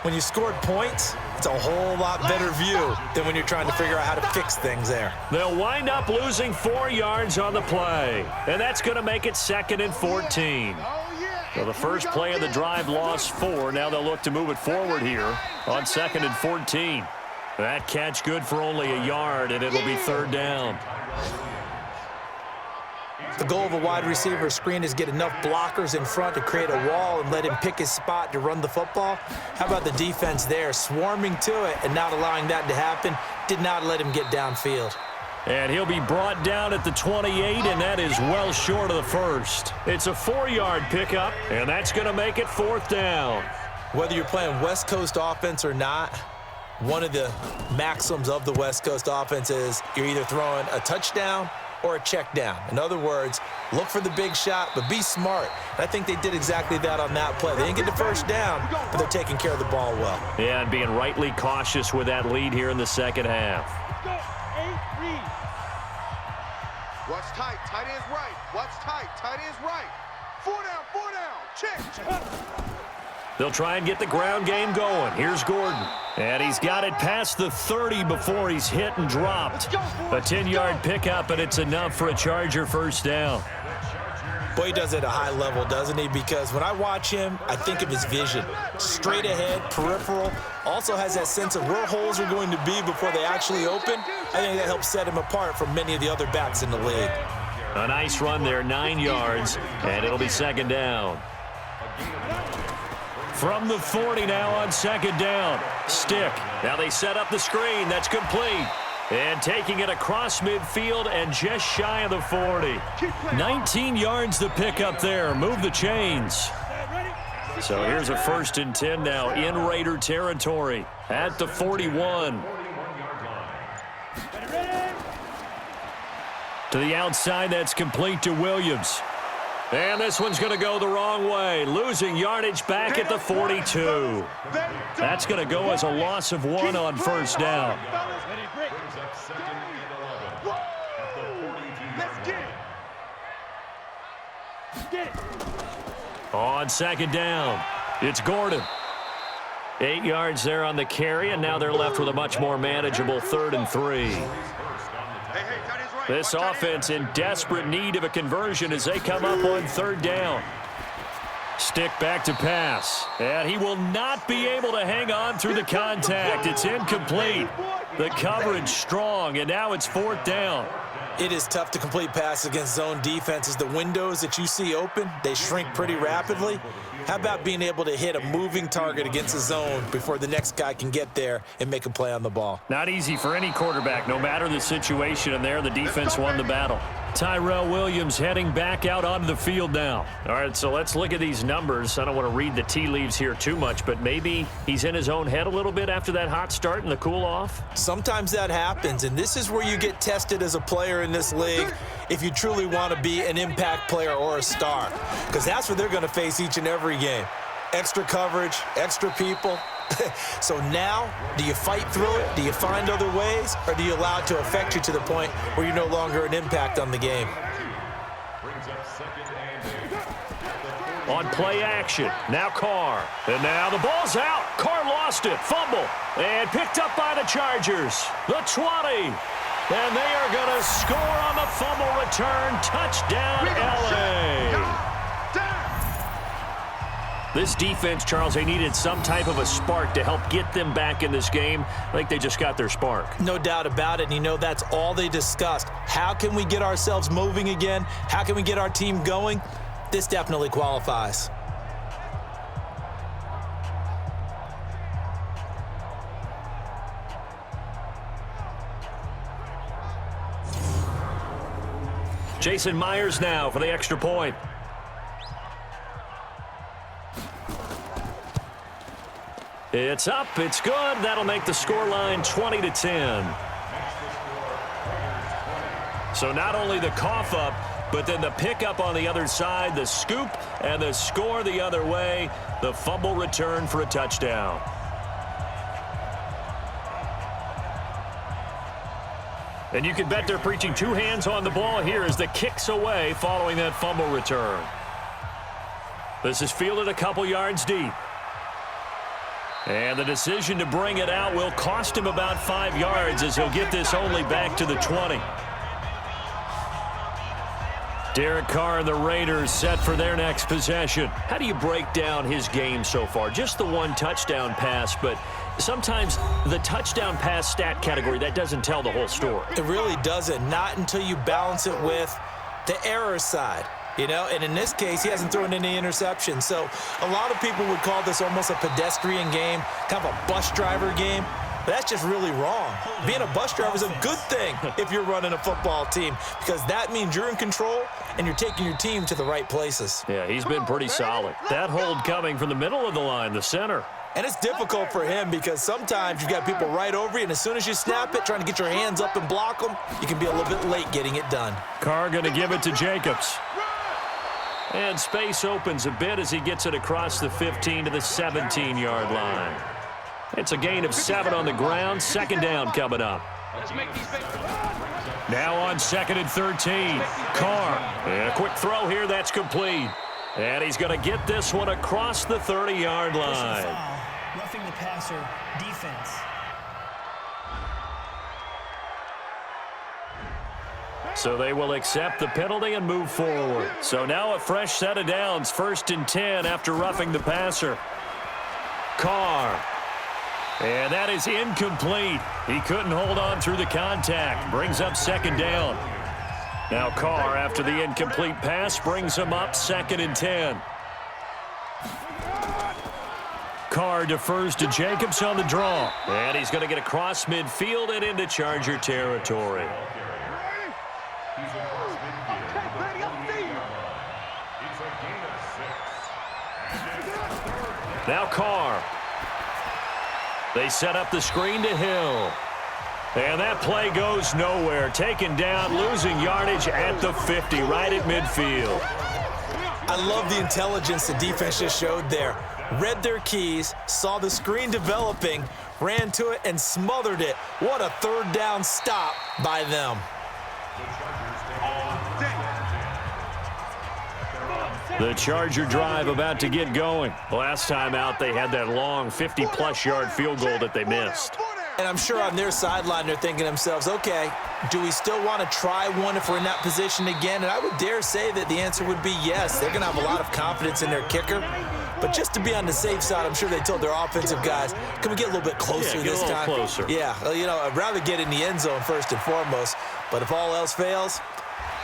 Speaker 3: When you scored points, it's a whole lot better view than when you're trying to figure out how to fix things there.
Speaker 2: They'll wind up losing 4 yards on the play. And that's going to make it 2nd and 14. So the first play of the drive lost 4. Now they'll look to move it forward here on 2nd and 14. That catch good for only a yard, and it'll be 3rd down.
Speaker 3: The goal of a wide receiver screen is get enough blockers in front to create a wall and let him pick his spot to run the football. How about the defense there, swarming to it and not allowing that to happen? Did not let him get downfield.
Speaker 2: And he'll be brought down at the 28, and that is well short of the first. It's a 4-yard pickup, and that's going to make it 4th down.
Speaker 3: Whether you're playing West Coast offense or not, one of the maxims of the West Coast offense is you're either throwing a touchdown or a check down. In other words, look for the big shot, but be smart. And I think they did exactly that on that play. They didn't get the first down, but they're taking care of the ball well.
Speaker 2: Yeah, and being rightly cautious with that lead here in the second half.
Speaker 4: Watch tight, tight end's right. Watch tight, tight end's right. 4 down, check.
Speaker 2: They'll try and get the ground game going. Here's Gordon. And he's got it past the 30 before he's hit and dropped. A 10-yard pickup, and it's enough for a Charger first down.
Speaker 3: Boy, he does it at a high level, doesn't he? Because when I watch him, I think of his vision. Straight ahead, peripheral. Also has that sense of where holes are going to be before they actually open. I think that helps set him apart from many of the other backs in the league.
Speaker 2: A nice run there, 9 yards, and it'll be 2nd down. From the 40 now on 2nd down. Stick. Now they set up the screen. That's complete. And taking it across midfield and just shy of the 40. 19 yards to pick up there. Move the chains. So here's a 1st and 10 now in Raider territory at the 41. To the outside, that's complete to Williams. And this one's going to go the wrong way, losing yardage back at the 42. That's going to go as a loss of 1 on 1st down. On 2nd down, it's Gordon. 8 yards there on the carry, and now they're left with a much more manageable 3rd and 3. This offense in desperate need of a conversion as they come up on 3rd down. Stick back to pass. And he will not be able to hang on through the contact. It's incomplete. The coverage strong, and now it's 4th down.
Speaker 3: It is tough to complete passes against zone defenses. The windows that you see open, they shrink pretty rapidly. How about being able to hit a moving target against a zone before the next guy can get there and make a play on the ball?
Speaker 2: Not easy for any quarterback, no matter the situation, and there the defense won the battle. Tyrell Williams heading back out onto the field now. All right, so let's look at these numbers. I don't want to read the tea leaves here too much, but maybe he's in his own head a little bit after that hot start and the cool off.
Speaker 3: Sometimes that happens, and this is where you get tested as a player in this league if you truly want to be an impact player or a star, because that's what they're going to face each and every game. Extra coverage, extra people. So now, do you fight through it? Do you find other ways? Or do you allow it to affect you to the point where you're no longer an impact on the game?
Speaker 2: On play action, now Carr. And now the ball's out. Carr lost it, fumble, and picked up by the Chargers. The 20. And they are going to score on the fumble return. Touchdown, LA. This defense, Charles, they needed some type of a spark to help get them back in this game. I think they just got their spark.
Speaker 3: No doubt about it, and you know that's all they discussed. How can we get ourselves moving again? How can we get our team going? This definitely qualifies.
Speaker 2: Jason Myers now for the extra point. It's up. It's good. That'll make the scoreline 20-10. So not only the cough up, but then the pickup on the other side, the scoop, and the score the other way. The fumble return for a touchdown. And you can bet they're preaching two hands on the ball here as the kick's away following that fumble return. This is fielded a couple yards deep. And the decision to bring it out will cost him about 5 yards as he'll get this only back to the 20. Derek Carr and the Raiders set for their next possession. How do you break down his game so far? Just the one touchdown pass, but sometimes the touchdown pass stat category, that doesn't tell the whole story.
Speaker 3: It really doesn't, not until you balance it with the error side. You know, and in this case, he hasn't thrown any interceptions. So a lot of people would call this almost a pedestrian game, kind of a bus driver game. But that's just really wrong. Being a bus driver is a good thing if you're running a football team, because that means you're in control and you're taking your team to the right places.
Speaker 2: Yeah, he's been pretty solid. That hold coming from the middle of the line, the center.
Speaker 3: And it's difficult for him because sometimes you've got people right over you, and as soon as you snap it, trying to get your hands up and block them, you can be a little bit late getting it done.
Speaker 2: Carr going to give it to Jacobs. And space opens a bit as he gets it across the 15 to the 17-yard line. It's a gain of 7 on the ground. Second down coming up. Now on 2nd and 13. Carr. And a quick throw here. That's complete. And he's going to get this one across the 30-yard line.
Speaker 6: Foul, roughing the passer, defense.
Speaker 2: So they will accept the penalty and move forward. So now a fresh set of downs. 1st and 10 after roughing the passer. Carr. And that is incomplete. He couldn't hold on through the contact. Brings up 2nd down. Now Carr, after the incomplete pass, brings him up 2nd and 10. Carr defers to Jacobs on the draw. And he's going to get across midfield and into Charger territory. Now Carr. They set up the screen to Hill. And that play goes nowhere. Taken down, losing yardage at the 50, right at midfield.
Speaker 3: I love the intelligence the defense just showed there. Read their keys, saw the screen developing, ran to it, and smothered it. What a 3rd down stop by them.
Speaker 2: The Charger drive about to get going. Last time out, they had that long 50-plus yard field goal that they missed.
Speaker 3: And I'm sure on their sideline, they're thinking to themselves, okay, do we still want to try one if we're in that position again? And I would dare say that the answer would be yes. They're going to have a lot of confidence in their kicker. But just to be on the safe side, I'm sure they told their offensive guys, can we get a little bit closer this time?
Speaker 2: Closer.
Speaker 3: Yeah, well, you know, I'd rather get in the end zone first and foremost. But if all else fails,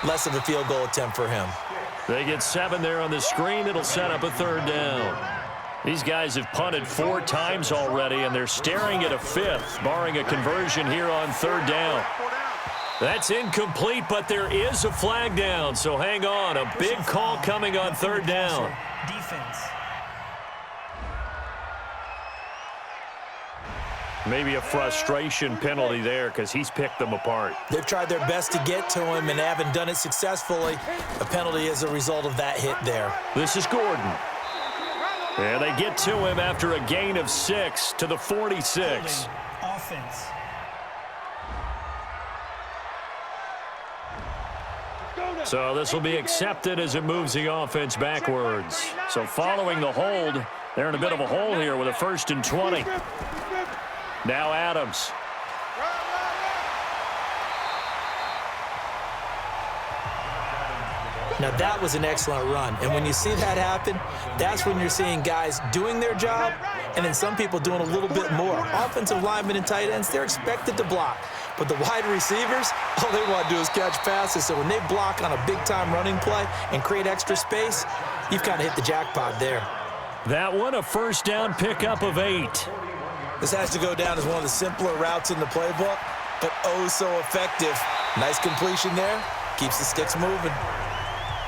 Speaker 3: less of a field goal attempt for him.
Speaker 2: They get 7 there on the screen. It'll set up a 3rd down. These guys have punted 4 times already, and they're staring at a 5th, barring a conversion here on 3rd down. That's incomplete, but there is a flag down, so hang on. A big call coming on 3rd down.
Speaker 6: Defense.
Speaker 2: Maybe a frustration penalty there because he's picked them apart.
Speaker 3: They've tried their best to get to him and haven't done it successfully. A penalty is a result of that hit there.
Speaker 2: This is Gordon. And they get to him after a gain of 6 to the 46.
Speaker 6: Offense.
Speaker 2: So this will be accepted as it moves the offense backwards. So following the hold, they're in a bit of a hole here with a 1st and 20. Now Adams.
Speaker 3: Now that was an excellent run. And when you see that happen, that's when you're seeing guys doing their job and then some people doing a little bit more. Offensive linemen and tight ends, they're expected to block. But the wide receivers, all they want to do is catch passes. So when they block on a big-time running play and create extra space, you've kind of hit the jackpot there.
Speaker 2: That one, a 1st down pickup of 8.
Speaker 3: This has to go down as one of the simpler routes in the playbook, but oh so effective. Nice completion there. Keeps the sticks moving.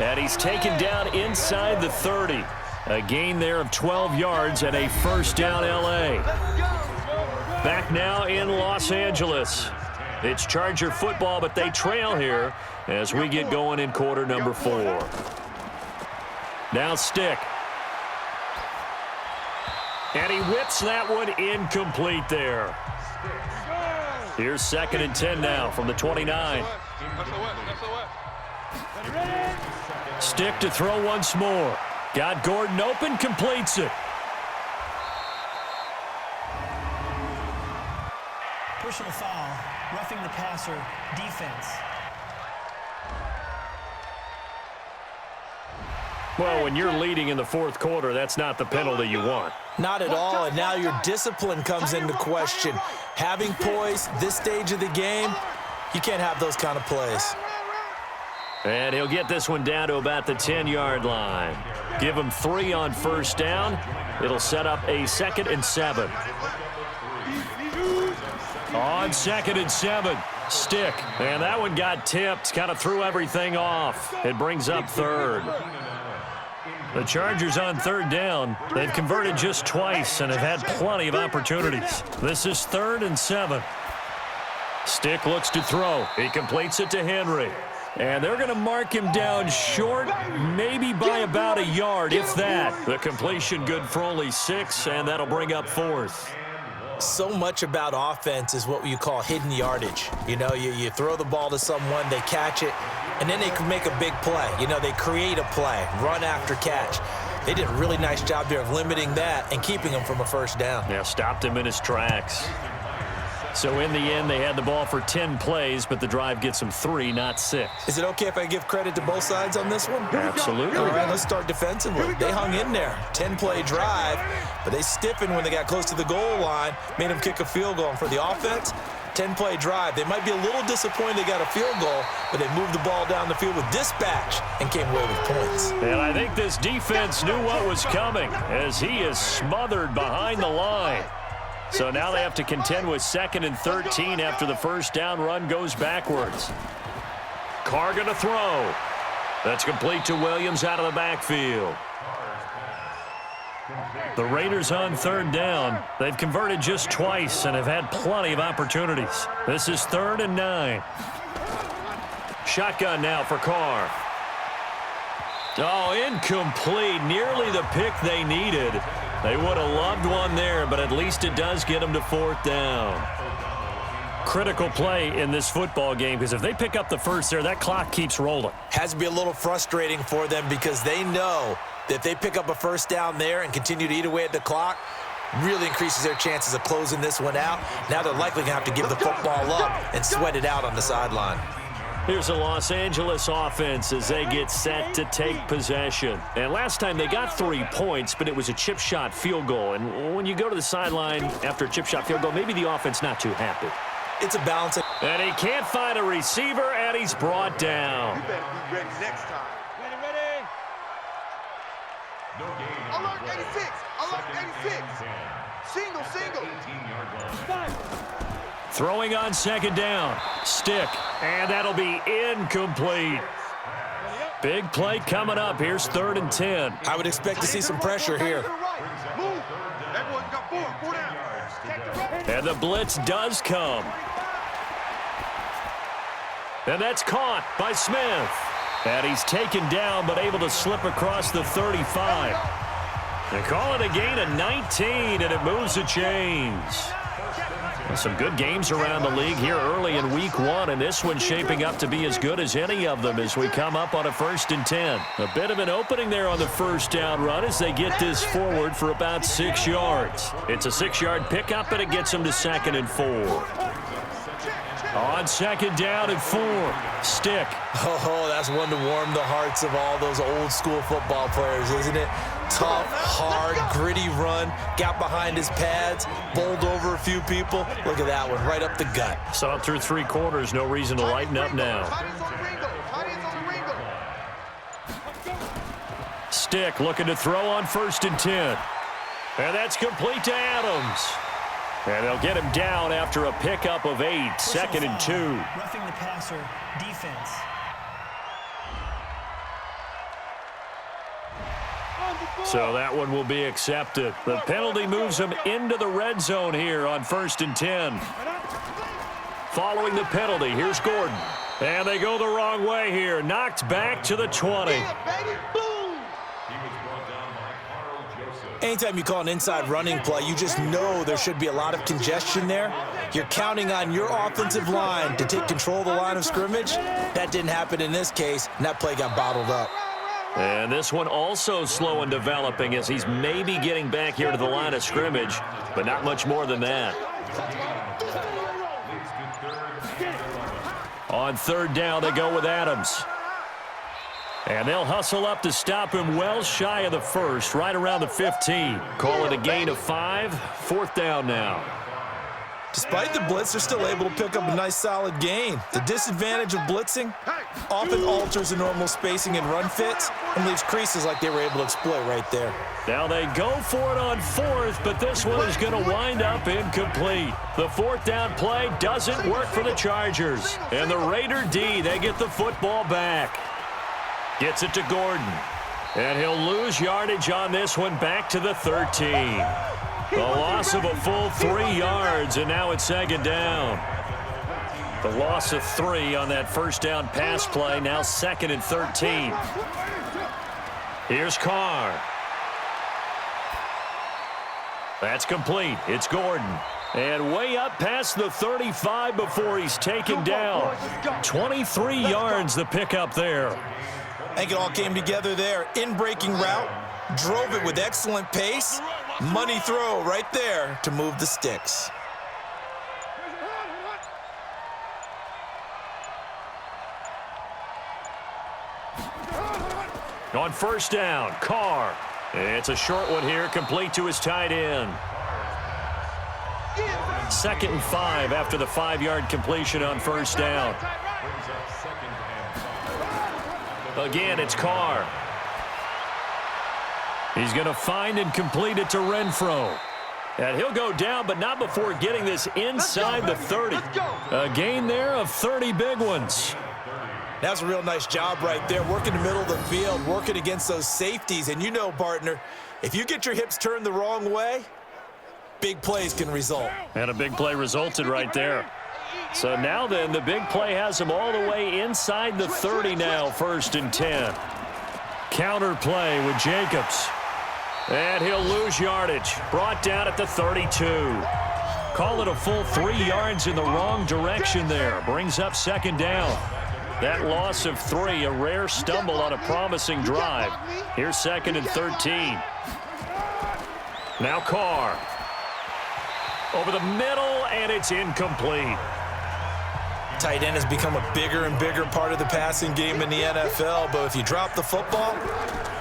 Speaker 2: And he's taken down inside the 30. A gain there of 12 yards and a first down L.A. Back now in Los Angeles. It's Charger football, but they trail here as we get going in quarter number 4. Now Stick. And he whips that one incomplete there. Here's 2nd and 10 now from the 29. Stick to throw once more. Got Gordon open, completes it.
Speaker 6: Personal foul, roughing the passer, defense.
Speaker 2: Well, when you're leading in the 4th quarter, that's not the penalty you want.
Speaker 3: Not at all, and now your discipline comes into question. Having poise this stage of the game, you can't have those kind of plays.
Speaker 2: And he'll get this one down to about the 10-yard line. Give him 3 on first down. It'll set up a 2nd and 7. On 2nd and 7, Stick. And that one got tipped, kind of threw everything off. It brings up 3rd. The Chargers on 3rd down. They've converted just twice and have had plenty of opportunities. This is 3rd and 7. Stick looks to throw. He completes it to Henry. And they're going to mark him down short, maybe by about a yard, if that. The completion good for only 6, and that'll bring up 4th.
Speaker 3: So much about offense is what you call hidden yardage. You know, you throw the ball to someone, they catch it, and then they can make a big play. You know, they create a play, run after catch. They did a really nice job there of limiting that and keeping him from a first down.
Speaker 2: Yeah, stopped him in his tracks. So in the end, they had the ball for 10 plays, but the drive gets them 3, not 6.
Speaker 3: Is it okay if I give credit to both sides on this one?
Speaker 2: Absolutely.
Speaker 3: All right, let's start defensively. They hung in there. 10-play drive, but they stiffened when they got close to the goal line, made them kick a field goal. And for the offense, 10-play drive. They might be a little disappointed they got a field goal, but they moved the ball down the field with dispatch and came away with points.
Speaker 2: And I think this defense knew what was coming as he is smothered behind the line. So now they have to contend with 2nd and 13 after the first down run goes backwards. Carr going to throw. That's complete to Williams out of the backfield. The Raiders on 3rd down. They've converted just twice and have had plenty of opportunities. This is 3rd and 9. Shotgun now for Carr. Oh, incomplete. Nearly the pick they needed. They would have loved one there, but at least it does get them to 4th down. Critical play in this football game because if they pick up the first there, that clock keeps rolling.
Speaker 3: Has to be a little frustrating for them because they know that if they pick up a first down there and continue to eat away at the clock, really increases their chances of closing this one out. Now they're likely going to have to give the football up and sweat it out on the sideline.
Speaker 2: Here's the Los Angeles offense as they get set to take possession. And last time they got 3 points, but it was a chip shot field goal. And when you go to the sideline after a chip shot field goal, maybe the offense not too happy.
Speaker 3: It's a balance.
Speaker 2: And he can't find a receiver, and he's brought down.
Speaker 4: You better be ready next time. Ready. Alert 86. Alert 86. Single.
Speaker 2: Throwing on 2nd down. Stick. And that'll be incomplete. Big play coming up. Here's 3rd and 10.
Speaker 3: I would expect to see some pressure here.
Speaker 4: Move. Everyone's got 4 down.
Speaker 2: And the blitz does come. And that's caught by Smith. And he's taken down but able to slip across the 35. They call it a gain of 19, and it moves the chains. Some good games around the league here early in week 1, and this one's shaping up to be as good as any of them as we come up on a 1st and 10. A bit of an opening there on the first down run as they get this forward for about 6 yards. It's a 6-yard pickup, and it gets them to 2nd and 4. On 2nd down and 4, Stick.
Speaker 3: Oh, that's one to warm the hearts of all those old school football players, isn't it? Tough, hard, gritty run, got behind his pads, bowled over a few people. Look at that one, right up the gut.
Speaker 2: Saw it through 3 quarters, no reason to lighten up now. Stick looking to throw on 1st and 10. And that's complete to Adams. And they'll get him down after a pickup of 8, 2nd and 2.
Speaker 6: Roughing the passer, defense.
Speaker 2: So that one will be accepted. The penalty moves them into the red zone here on 1st and 10. Following the penalty, here's Gordon. And they go the wrong way here. Knocked back to the 20.
Speaker 3: Anytime you call an inside running play, you just know there should be a lot of congestion there. You're counting on your offensive line to take control of the line of scrimmage. That didn't happen in this case, and that play got bottled up.
Speaker 2: And this one also slow in developing as he's maybe getting back here to the line of scrimmage, but not much more than that. On 3rd down, they go with Adams. And they'll hustle up to stop him well shy of the 1st, right around the 15. Call it a gain of 5. 4th down now.
Speaker 3: Despite the blitz, they're still able to pick up a nice solid gain. The disadvantage of blitzing often alters the normal spacing and run fits and leaves creases like they were able to exploit right there.
Speaker 2: Now they go for it on 4th, but this one is going to wind up incomplete. The 4th down play doesn't work for the Chargers. And the Raider D, they get the football back. Gets it to Gordon. And he'll lose yardage on this one back to the 13. The loss of a full 3 yards, and now it's 2nd down. The loss of 3 on that 1st down pass play, now 2nd and 13. Here's Carr. That's complete. It's Gordon. And way up past the 35 before he's taken down. 23 yards the pickup there.
Speaker 3: I think it all came together there. In-breaking route, drove it with excellent pace. Money throw right there to move the sticks.
Speaker 2: On 1st down, Carr. It's a short one here, complete to his tight end. 2nd and 5 after the 5-yard completion on 1st down. Again, it's Carr. He's going to find and complete it to Renfro. And he'll go down, but not before getting this inside the 30. A gain there of 30 big ones.
Speaker 3: That's a real nice job right there, working the middle of the field, working against those safeties. And you know, partner, if you get your hips turned the wrong way, big plays can result.
Speaker 2: And a big play resulted right there. So now then, the big play has him all the way inside the 30 now, 1st and 10. Counter play with Jacobs. And he'll lose yardage. Brought down at the 32. Call it a full 3 yards in the wrong direction there. Brings up 2nd down. That loss of 3, a rare stumble on a promising drive. Here's 2nd and 13. Now Carr. Over the middle, and it's incomplete.
Speaker 3: Tight end has become a bigger and bigger part of the passing game in the NFL, but if you drop the football,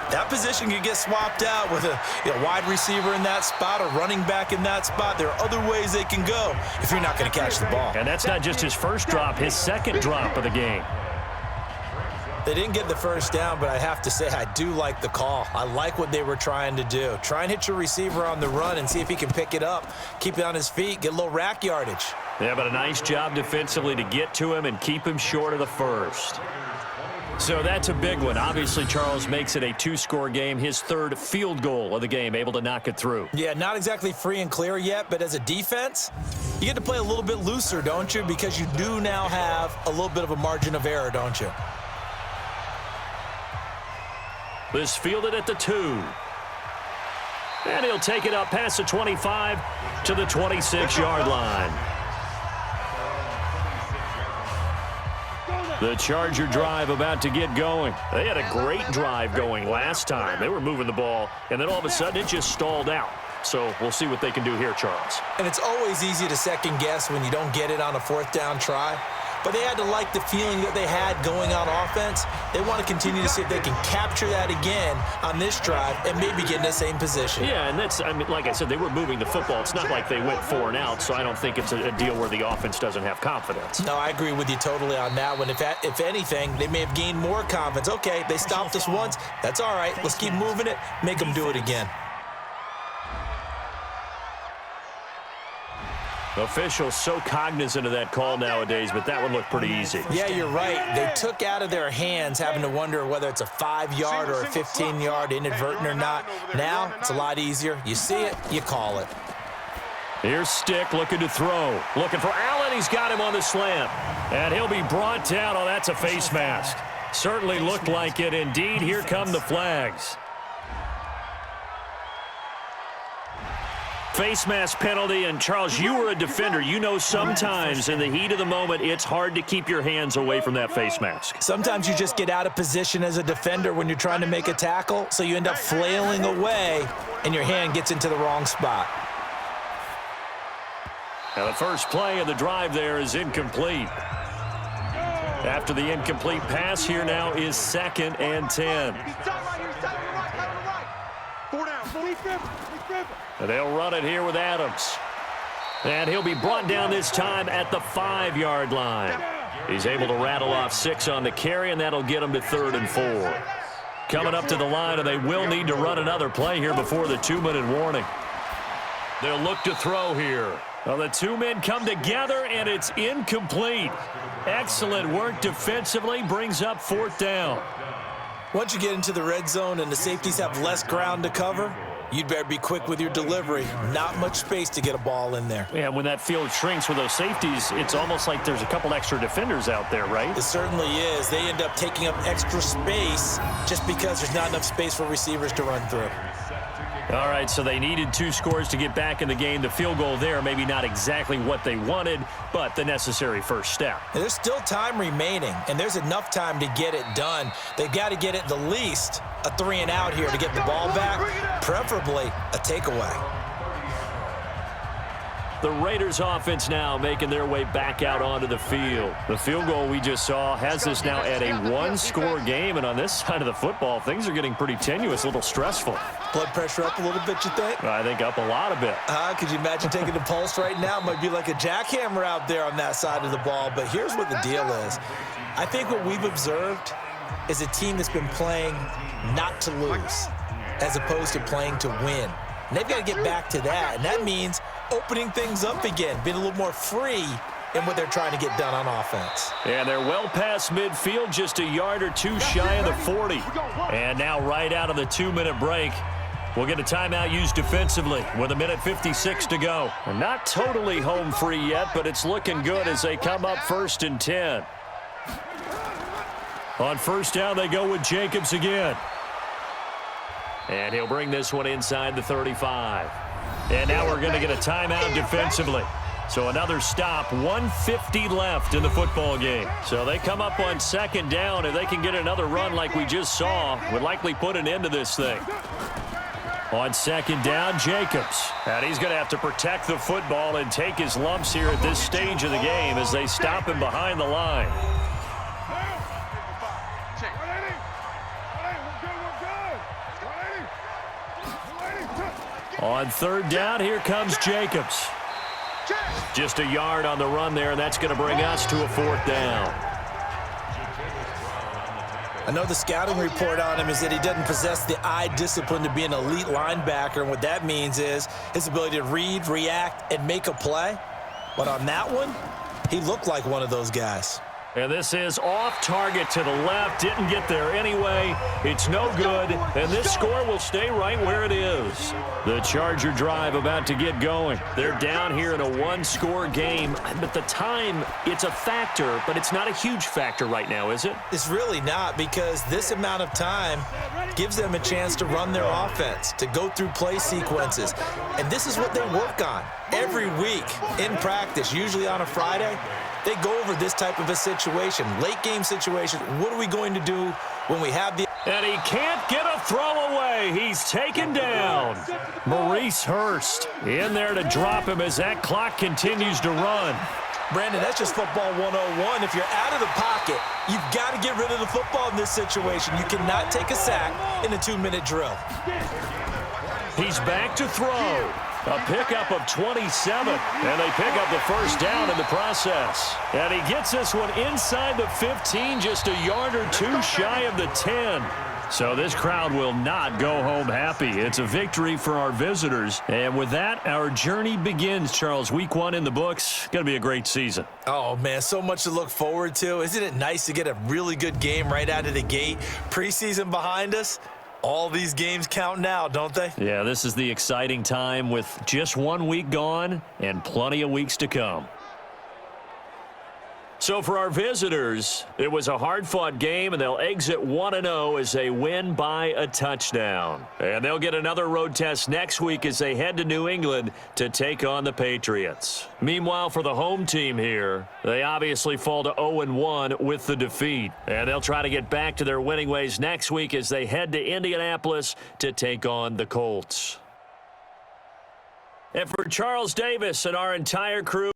Speaker 3: that position can get swapped out with a wide receiver in that spot, a running back in that spot. There are other ways they can go if you're not going to catch the ball.
Speaker 2: And that's not just his first drop, his 2nd drop of the game.
Speaker 3: They didn't get the 1st down, but I have to say I do like the call. I like what they were trying to do. Try and hit your receiver on the run and see if he can pick it up, keep it on his feet, get a little rack yardage.
Speaker 2: Yeah, but a nice job defensively to get to him and keep him short of the 1st. So that's a big one. Obviously, Charles makes it a 2-score game, his 3rd field goal of the game, able to knock it through.
Speaker 3: Yeah, not exactly free and clear yet, but as a defense, you get to play a little bit looser, don't you? Because you do now have a little bit of a margin of error, don't you?
Speaker 2: This fielded at the 2. And he'll take it up past the 25 to the 26-yard line. The Charger drive about to get going. They had a great drive going last time. They were moving the ball, and then all of a sudden it just stalled out. So we'll see what they can do here, Charles.
Speaker 3: And it's always easy to second guess when you don't get it on a 4th down try. But they had to like the feeling that they had going on offense. They want to continue to see if they can capture that again on this drive and maybe get in the same position.
Speaker 2: Yeah, and that's, I mean, like I said, they were moving the football. It's not like they went 4 and out, so I don't think it's a deal where the offense doesn't have confidence.
Speaker 3: No, I agree with you totally on that one. If anything, they may have gained more confidence. Okay, they stopped us once. That's all right. Let's keep moving it. Make them do it again.
Speaker 2: Officials so cognizant of that call nowadays, but that one looked pretty easy.
Speaker 3: Yeah, you're right. They took out of their hands having to wonder whether it's a 5-yard or a 15-yard inadvertent or not. Now, it's a lot easier. You see it, you call it.
Speaker 2: Here's Stick looking to throw. Looking for Allen. He's got him on the slant. And he'll be brought down. Oh, that's a face mask. Certainly looked like it. Indeed, here come the flags. Face mask penalty, and Charles, you were a defender. You know sometimes in the heat of the moment, it's hard to keep your hands away from that face mask.
Speaker 3: Sometimes you just get out of position as a defender when you're trying to make a tackle, so you end up flailing away, and your hand gets into the wrong spot.
Speaker 2: Now the first play of the drive there is incomplete. After the incomplete pass, here now is 2nd and 10. And they'll run it here with Adams. And he'll be brought down this time at the 5-yard line. He's able to rattle off 6 on the carry, and that'll get him to 3rd and 4. Coming up to the line, and they will need to run another play here before the 2-minute warning. They'll look to throw here. Well, the two men come together, and it's incomplete. Excellent work defensively, brings up 4th down.
Speaker 3: Once you get into the red zone and the safeties have less ground to cover, you'd better be quick with your delivery. Not much space to get a ball in there.
Speaker 2: Yeah, when that field shrinks with those safeties, it's almost like there's a couple extra defenders out there, right?
Speaker 3: It certainly is. They end up taking up extra space just because there's not enough space for receivers to run through.
Speaker 2: All right, so they needed 2 scores to get back in the game. The field goal there, maybe not exactly what they wanted, but the necessary first step.
Speaker 3: And there's still time remaining, and there's enough time to get it done. They've got to get at the least a 3-and-out here to get the ball back, preferably a takeaway.
Speaker 2: The Raiders offense now making their way back out onto the field. The field goal we just saw has us now at a 1-score game, and on this side of the football, things are getting pretty tenuous, a little stressful.
Speaker 3: Blood pressure up a little bit, you think?
Speaker 2: I think up a lot of it.
Speaker 3: Could you imagine taking the pulse right now? It might be like a jackhammer out there on that side of the ball, but here's what the deal is. I think what we've observed is a team that's been playing not to lose as opposed to playing to win. And they've got to get back to that, and that means opening things up again, being a little more free in what they're trying to get done on offense.
Speaker 2: And they're well past midfield, just a yard or 2 shy of the 40. And now right out of the 2-minute break, we'll get a timeout used defensively with 1:56 to go. We're not totally home free yet, but it's looking good as they come up 1st and 10. On 1st down, they go with Jacobs again. And he'll bring this one inside the 35. And now we're going to get a timeout defensively. So another stop, 1:50 left in the football game. So they come up on 2nd down. If they can get another run like we just saw, would likely put an end to this thing. On 2nd down, Jacobs. And he's going to have to protect the football and take his lumps here at this stage of the game as they stop him behind the line. On 3rd down, here comes Jacobs. Just a yard on the run there, and that's going to bring us to a 4th down.
Speaker 3: I know the scouting report on him is that he doesn't possess the eye discipline to be an elite linebacker, and what that means is his ability to read, react, and make a play. But on that one, he looked like one of those guys.
Speaker 2: And this is off target to the left. Didn't get there anyway. It's no good. And this score will stay right where it is. The Charger drive about to get going. They're down here in a 1-score game. But the time, it's a factor, but it's not a huge factor right now, is it?
Speaker 3: It's really not, because this amount of time gives them a chance to run their offense, to go through play sequences. And this is what they work on every week in practice, usually on a Friday. They go over this type of a situation, late game situation. What are we going to do when we have the...
Speaker 2: And he can't get a throw away. He's taken down. Maurice Hurst in there to drop him as that clock continues to run.
Speaker 3: Brandon, that's just football 101. If you're out of the pocket, you've got to get rid of the football in this situation. You cannot take a sack in a 2-minute drill.
Speaker 2: He's back to throw. A pickup of 27, and they pick up the 1st down in the process. And he gets this one inside the 15, just a yard or 2 shy of the 10. So this crowd will not go home happy. It's a victory for our visitors. And with that, our journey begins, Charles. Week 1 in the books. Going to be a great season.
Speaker 3: Oh, man, so much to look forward to. Isn't it nice to get a really good game right out of the gate? Preseason behind us. All these games count now, don't they?
Speaker 2: Yeah, this is the exciting time with just 1 week gone and plenty of weeks to come. So for our visitors, it was a hard-fought game, and they'll exit 1-0 as they win by a touchdown. And they'll get another road test next week as they head to New England to take on the Patriots. Meanwhile, for the home team here, they obviously fall to 0-1 with the defeat. And they'll try to get back to their winning ways next week as they head to Indianapolis to take on the Colts. And for Charles Davis and our entire crew,